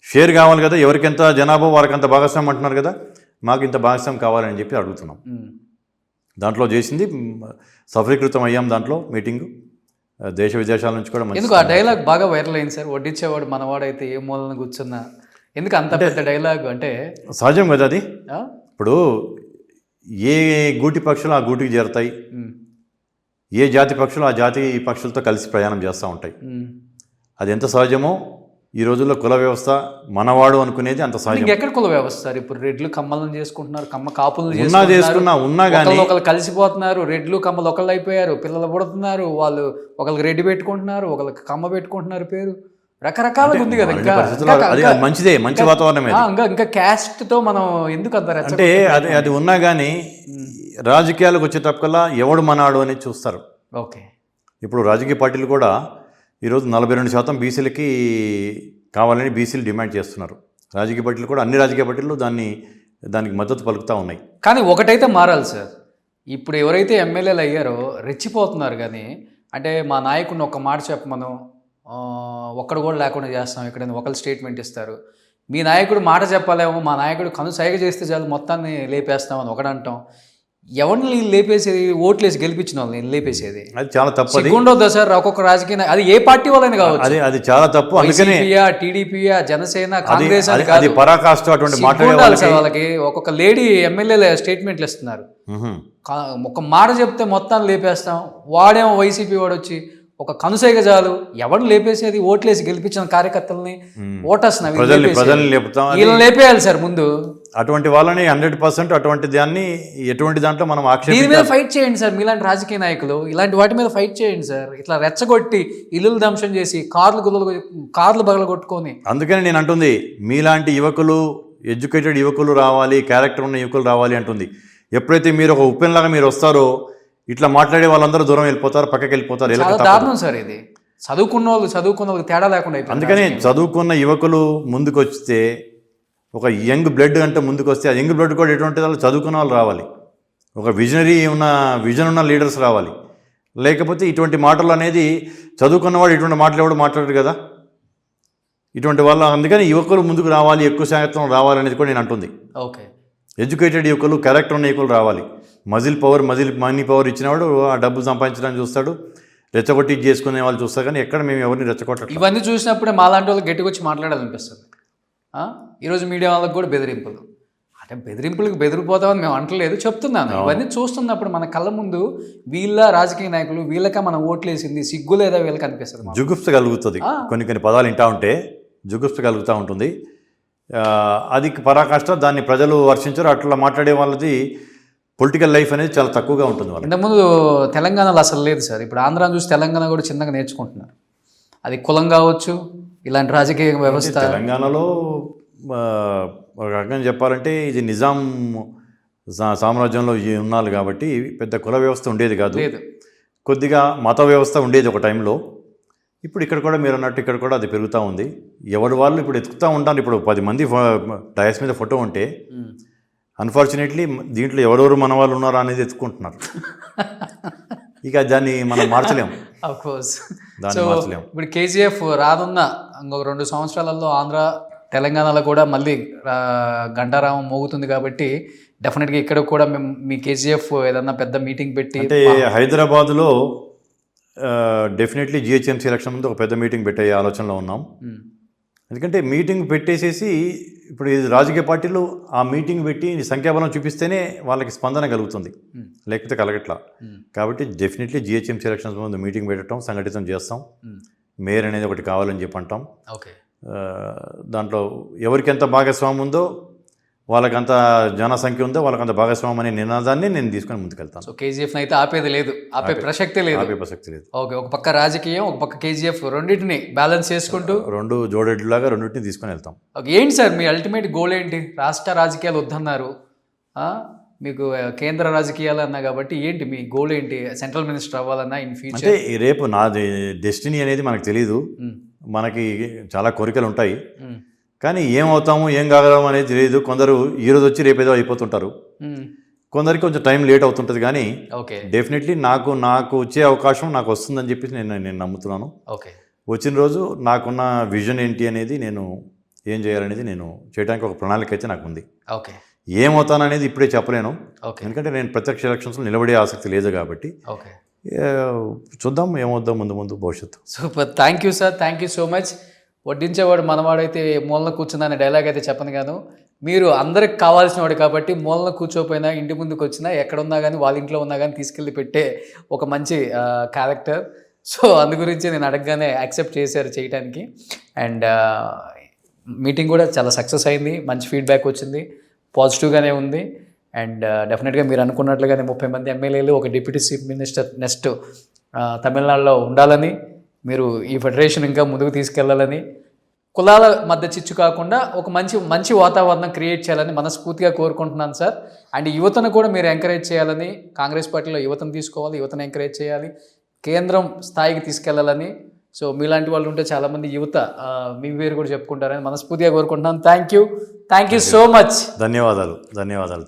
షేర్ కావాలి కదా. ఎవరికెంత జనాభా వారికి అంత భాగస్వామ్యం అంటున్నారు కదా, మాకు ఇంత భాగస్వామ్యం కావాలని చెప్పి అడుగుతున్నాం. దాంట్లో చేసింది సఫలీకృతం అయ్యాం. దాంట్లో మీటింగు దేశ విదేశాల నుంచి కూడా. ఎందుకు ఆ డైలాగ్ బాగా వైరల్ అయింది సార్? వడ్డించేవాడు మనవాడైతే ఏ మూలన కూర్చున్నా, ఎందుకు అంత పెద్ద డైలాగ్? అంటే సహజం కదా అది. ఇప్పుడు ఏ గూటి పక్షులు ఆ గూటికి చేరుతాయి, ఏ జాతి పక్షులు ఆ జాతి పక్షులతో కలిసి ప్రయాణం చేస్తూ ఉంటాయి. అది ఎంత సహజమో ఈ రోజుల్లో కుల వ్యవస్థ మనవాడు అనుకునేది అంత సహజం. ఎక్కడ కుల వ్యవస్థ? ఇప్పుడు రెడ్లు కమ్మలను చేసుకుంటున్నారు, కమ్మ కాపులను ఉన్నా కానీ ఒకళ్ళు కలిసిపోతున్నారు. రెడ్లు కమ్మలు ఒకళ్ళు అయిపోయారు, పిల్లలు పుడుతున్నారు, వాళ్ళు ఒకరికి రెడ్డి పెట్టుకుంటున్నారు, ఒకరికి కమ్మ పెట్టుకుంటున్నారు పేరు. రకరకాలుగా ఉంది కదా. ఇంకా మంచిదే, మంచి వాతావరణం. ఇంకా క్యాస్ట్ తో మనం ఎందుకు అంత అంటే అది ఉన్నా కానీ రాజకీయాలకు వచ్చేటప్పకల్లా ఎవడు మనాడు అని చూస్తారు. ఓకే, ఇప్పుడు రాజకీయ పార్టీలు కూడా ఈరోజు 42% బీసీలకి కావాలని బీసీలు డిమాండ్ చేస్తున్నారు. రాజకీయ పార్టీలు కూడా, అన్ని రాజకీయ పార్టీలు దానికి మద్దతు పలుకుతూ ఉన్నాయి. కానీ ఒకటైతే మారాలి సార్, ఇప్పుడు ఎవరైతే ఎమ్మెల్యేలు అయ్యారో రెచ్చిపోతున్నారు. కానీ అంటే మా నాయకుడిని ఒక మాట చెప్పమను, ఒక్కడు కూడా లేకుండా చేస్తాం, ఎక్కడైనా ఒకళ్ళు స్టేట్మెంట్ ఇస్తారు. మీ నాయకుడు మాట చెప్పలేమో, మా నాయకుడు సైగ చేస్తే చాలు మొత్తాన్ని లేపేస్తామని ఒకడంటాం. ఎవరిని లేపేసేది? ఓట్లేసి గెలిపించిన వాళ్ళని లేపేసేది. అది చాలా తప్పు. సిగ్గుండొద్దా సార్ ఒక్కొక్క రాజకీయ, అది ఏ పార్టీ వాళ్ళని కావచ్చు, అది చాలా తప్పు. అందుకనే టీడీపీయా, జనసేన, కాంగ్రెస్ అని అది పరాకాష్ట అటువంటి మాట్లాడాలి సార్. వాళ్ళకి ఒక్కొక్క లేడీ ఎమ్మెల్యేలు స్టేట్మెంట్లు ఇస్తున్నారు. ఒక మాట చెప్తే మొత్తాన్ని లేపేస్తాం. వాడేమో వైసీపీ వాడు వచ్చి ఒక కనుసైగ చాలు ఎవరిని లేపేసేది? ఓట్లేసి గెలిపించిన కార్యకర్తల్ని, ఓటర్స్ ప్రజల్ని లేపుతాం. వీళ్ళని లేపేయాలి సార్ ముందు. అటువంటి వాళ్ళని 100% అటువంటి దాన్ని ఎటువంటి దాంట్లో మనం దీని మీద ఫైట్ చేయండి సార్. మీలాంటి రాజకీయ నాయకులు ఇలాంటి వాటి మీద ఫైట్ చేయండి సార్. ఇట్లా రెచ్చగొట్టి ఇల్లులు ధ్వంసం చేసి కార్లు బగల కొట్టుకొని. అందుకని నేను అంటుంది, మీలాంటి యువకులు, ఎడ్యుకేటెడ్ యువకులు రావాలి, క్యారెక్టర్ ఉన్న యువకులు రావాలి అంటుంది. ఎప్పుడైతే మీరు ఒక ఉప్పెన్లాగా మీరు వస్తారో ఇట్లా మాట్లాడే వాళ్ళందరూ దూరం వెళ్ళిపోతారు, పక్కకి వెళ్ళిపోతారు. దారుణం సార్ ఇది. చదువుకున్న వాళ్ళకి తేడా లేకుండా. అందుకని చదువుకున్న యువకులు ముందుకు వస్తే, ఒక యంగ్ బ్లడ్ అంటే ముందుకు వస్తే, ఆ యంగ్ బ్లడ్ కూడా ఎటువంటి వాళ్ళు చదువుకున్న వాళ్ళు రావాలి, ఒక విజన్ ఉన్న లీడర్స్ రావాలి. లేకపోతే ఇటువంటి మాటలు అనేది చదువుకున్నవాడు ఇటువంటి మాటలు ఎవడు మాట్లాడరు కదా, ఇటువంటి వాళ్ళు. అందుకని యువకులు ముందుకు రావాలి, ఎక్కువ శాతం రావాలనేది కూడా నేను అంటుంది. ఓకే, ఎడ్యుకేటెడ్ యువకులు, క్యారెక్టర్ ఉన్న యువకులు రావాలి. మనీ పవర్ ఇచ్చినవాడు ఆ డబ్బులు సంపాదించడానికి చూస్తాడు, రెచ్చగొట్టి చేసుకునే వాళ్ళు చూస్తారు. కానీ ఎక్కడ మేము ఎవరిని రెచ్చగొట్టలేదు. ఇవన్నీ చూసినప్పుడే మాలాంటి వాళ్ళు గట్టికొచ్చి మాట్లాడాలనిపిస్తుంది. ఈరోజు మీడియా వాళ్ళకి కూడా బెదిరింపులు, అంటే బెదిరింపులకు బెదిరిపోతామని మేము అంటలేదు, చెప్తున్నాను. ఇవన్నీ చూస్తున్నప్పుడు మన కళ్ళ ముందు వీళ్ళ రాజకీయ నాయకులు, వీళ్ళక మనం ఓట్లేసింది సిగ్గు లేదా వీళ్ళకి అనిపిస్తుంది. జుగుప్స కలుగుతుంది. కొన్ని పదాలు వింటా ఉంటే జుగుప్స కలుగుతూ ఉంటుంది. అది పరాకాష్ట, దాన్ని ప్రజలు వర్షించరు. అట్లా మాట్లాడే వాళ్ళది పొలిటికల్ లైఫ్ అనేది చాలా తక్కువగా ఉంటుంది. వాళ్ళు ఇంతకుముందు తెలంగాణలో అసలు లేదు సార్. ఇప్పుడు ఆంధ్రాను చూసి తెలంగాణ కూడా చిన్నగా నేర్చుకుంటున్నారు. అది కులం కావచ్చు, ఇలాంటి రాజకీయ వ్యవస్థ. తెలంగాణలో ఒక రకంగా చెప్పాలంటే ఇది నిజాం సామ్రాజ్యంలో ఉన్నారు కాబట్టి పెద్ద కుల వ్యవస్థ ఉండేది కాదు, కొద్దిగా మత వ్యవస్థ ఉండేది ఒక టైంలో. ఇప్పుడు ఇక్కడ కూడా మీరు అన్నట్టు ఇక్కడ కూడా అది పెరుగుతూ ఉంది. ఎవరి వాళ్ళు ఇప్పుడు ఎత్తుకుతూ ఉంటారు. ఇప్పుడు 10 మంది డయాస్ మీద ఫోటో ఉంటే అన్ఫార్చునేట్లీ దీంట్లో ఎవరెవరు మన వాళ్ళు ఉన్నారా అనేది ఎత్తుకుంటున్నారు. ఇక దాన్ని మనం మార్చలేము. దాన్ని మార్చలేము. ఇప్పుడు కేజీఎఫ్ రానున్న ఇంకొక 2 సంవత్సరాలలో ఆంధ్ర తెలంగాణలో కూడా మళ్ళీ గంటారామం మోగుతుంది కాబట్టి డెఫినెట్గా ఇక్కడ కూడా మేము మీ కేజీఎఫ్ ఏదన్నా పెద్ద మీటింగ్ పెట్టి, అంటే హైదరాబాద్లో డెఫినెట్లీ జిహెచ్ఎంసీ ఎలక్షన్ ముందు ఒక పెద్ద మీటింగ్ పెట్టే ఆలోచనలో ఉన్నాం. ఎందుకంటే మీటింగ్ పెట్టేసేసి ఇప్పుడు ఇది రాజకీయ పార్టీలు ఆ మీటింగ్ పెట్టి సంఖ్యాబలం చూపిస్తేనే వాళ్ళకి స్పందన కలుగుతుంది, లేకపోతే కలగట్లా. కాబట్టి డెఫినెట్లీ జిహెచ్ఎంసీ ఎలక్షన్స్ ముందు మీటింగ్ పెట్టడం, సంఘటితం చేస్తాం. మేయర్ అనేది ఒకటి కావాలని చెప్పి అంటాం. దాంట్లో ఎవరికి ఎంత భాగస్వామ్యం ఉందో, వాళ్ళకంత జనసంఖ్య ఉందో వాళ్ళకంత భాగస్వామ్యం అనే నినాదాన్ని నేను తీసుకొని ముందుకెళ్తాను. సో కేజీఎఫ్ అయితే ఆపేది లేదు, ఆపే ప్రసక్తే లేదు. ఓకే, ఒక పక్క రాజకీయం, ఒక పక్క కేజీఎఫ్, రెండింటిని బ్యాలెన్స్ చేసుకుంటూ 2 జోడెడ్లాగా రెండింటిని తీసుకొని వెళ్తాం. ఓకే, ఏంటి సార్ మీ అల్టిమేట్ గోల్ ఏంటి? రాష్ట్ర రాజకీయాలు వద్దన్నారు, మీకు కేంద్ర రాజకీయాలు అన్నా కాబట్టి ఏంటి మీ గోల్ ఏంటి? సెంట్రల్ మినిస్టర్ అవ్వాలన్నా ఇన్ ఫ్యూచర్? అంటే రేపు నా డెస్టినీ అనేది మనకు తెలీదు. మనకి చాలా కోరికలు ఉంటాయి, కానీ ఏమవుతాము ఏం కాగలము అనేది తెలియదు. కొందరు ఈరోజు వచ్చి రేపేదో అయిపోతుంటారు, కొందరికి కొంచెం టైం లేట్ అవుతుంటుంది. కానీ డెఫినెట్లీ నాకు వచ్చే అవకాశం నాకు వస్తుందని చెప్పేసి నేను నమ్ముతున్నాను. వచ్చిన రోజు నాకున్న విజన్ ఏంటి అనేది, నేను ఏం చేయాలనేది నేను చేయడానికి ఒక ప్రణాళిక అయితే నాకు ఉంది. ఏమవుతాననేది ఇప్పుడే చెప్పలేను, ఎందుకంటే నేను ప్రత్యక్ష ఎలక్షన్స్లో నిలబడే ఆసక్తి లేదు కాబట్టి. చూద్దాం ఏమవుద్దాం ముందు భవిష్యత్తు. Super, thank you sir, thank you so much. వడ్డించేవాడు మనవాడైతే మూలన కూర్చుందనే డైలాగ్ అయితే చెప్పను గాను, మీరు అందరికి కావాల్సిన వాడు కాబట్టి మూలన కూర్చోపోయినా, ఇంటి ముందుకు వచ్చినా, ఎక్కడున్నా కానీ, వాళ్ళ ఇంట్లో ఉన్నా కానీ తీసుకెళ్ళి పెట్టే ఒక మంచి క్యారెక్టర్. సో అందు గురించి నేను అడగగానే యాక్సెప్ట్ చేశారు చేయడానికి. అండ్ మీటింగ్ కూడా చాలా సక్సెస్ అయింది, మంచి ఫీడ్బ్యాక్ వచ్చింది, పాజిటివ్గానే ఉంది. అండ్ డెఫినెట్గా మీరు అనుకున్నట్లుగానే 30 మంది ఎమ్మెల్యేలు, ఒక డిప్యూటీ చీఫ్ మినిస్టర్ నెక్స్ట్ తమిళనాడులో ఉండాలని, మీరు ఈ ఫెడరేషన్ ఇంకా ముందుకు తీసుకెళ్లాలని, కులాల మధ్య చిచ్చు కాకుండా ఒక మంచి వాతావరణం క్రియేట్ చేయాలని మనస్ఫూర్తిగా కోరుకుంటున్నాను సార్. అండ్ యువతను కూడా మీరు ఎంకరేజ్ చేయాలని, కాంగ్రెస్ పార్టీలో యువతను తీసుకోవాలి, యువతను ఎంకరేజ్ చేయాలి, కేంద్రం స్థాయికి తీసుకెళ్లాలని. సో మీలాంటి వాళ్ళు ఉంటే చాలామంది యువత మీ పేరు కూడా చెప్పుకుంటారని మనస్ఫూర్తిగా కోరుకుంటున్నాను. Thank you so much. ధన్యవాదాలు.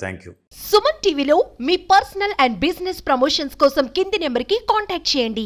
Thank you. సుమన్ టీవీలో మీ పర్సనల్ అండ్ బిజినెస్ ప్రమోషన్స్ కోసం కింది నెంబర్కి కాంటాక్ట్ చేయండి.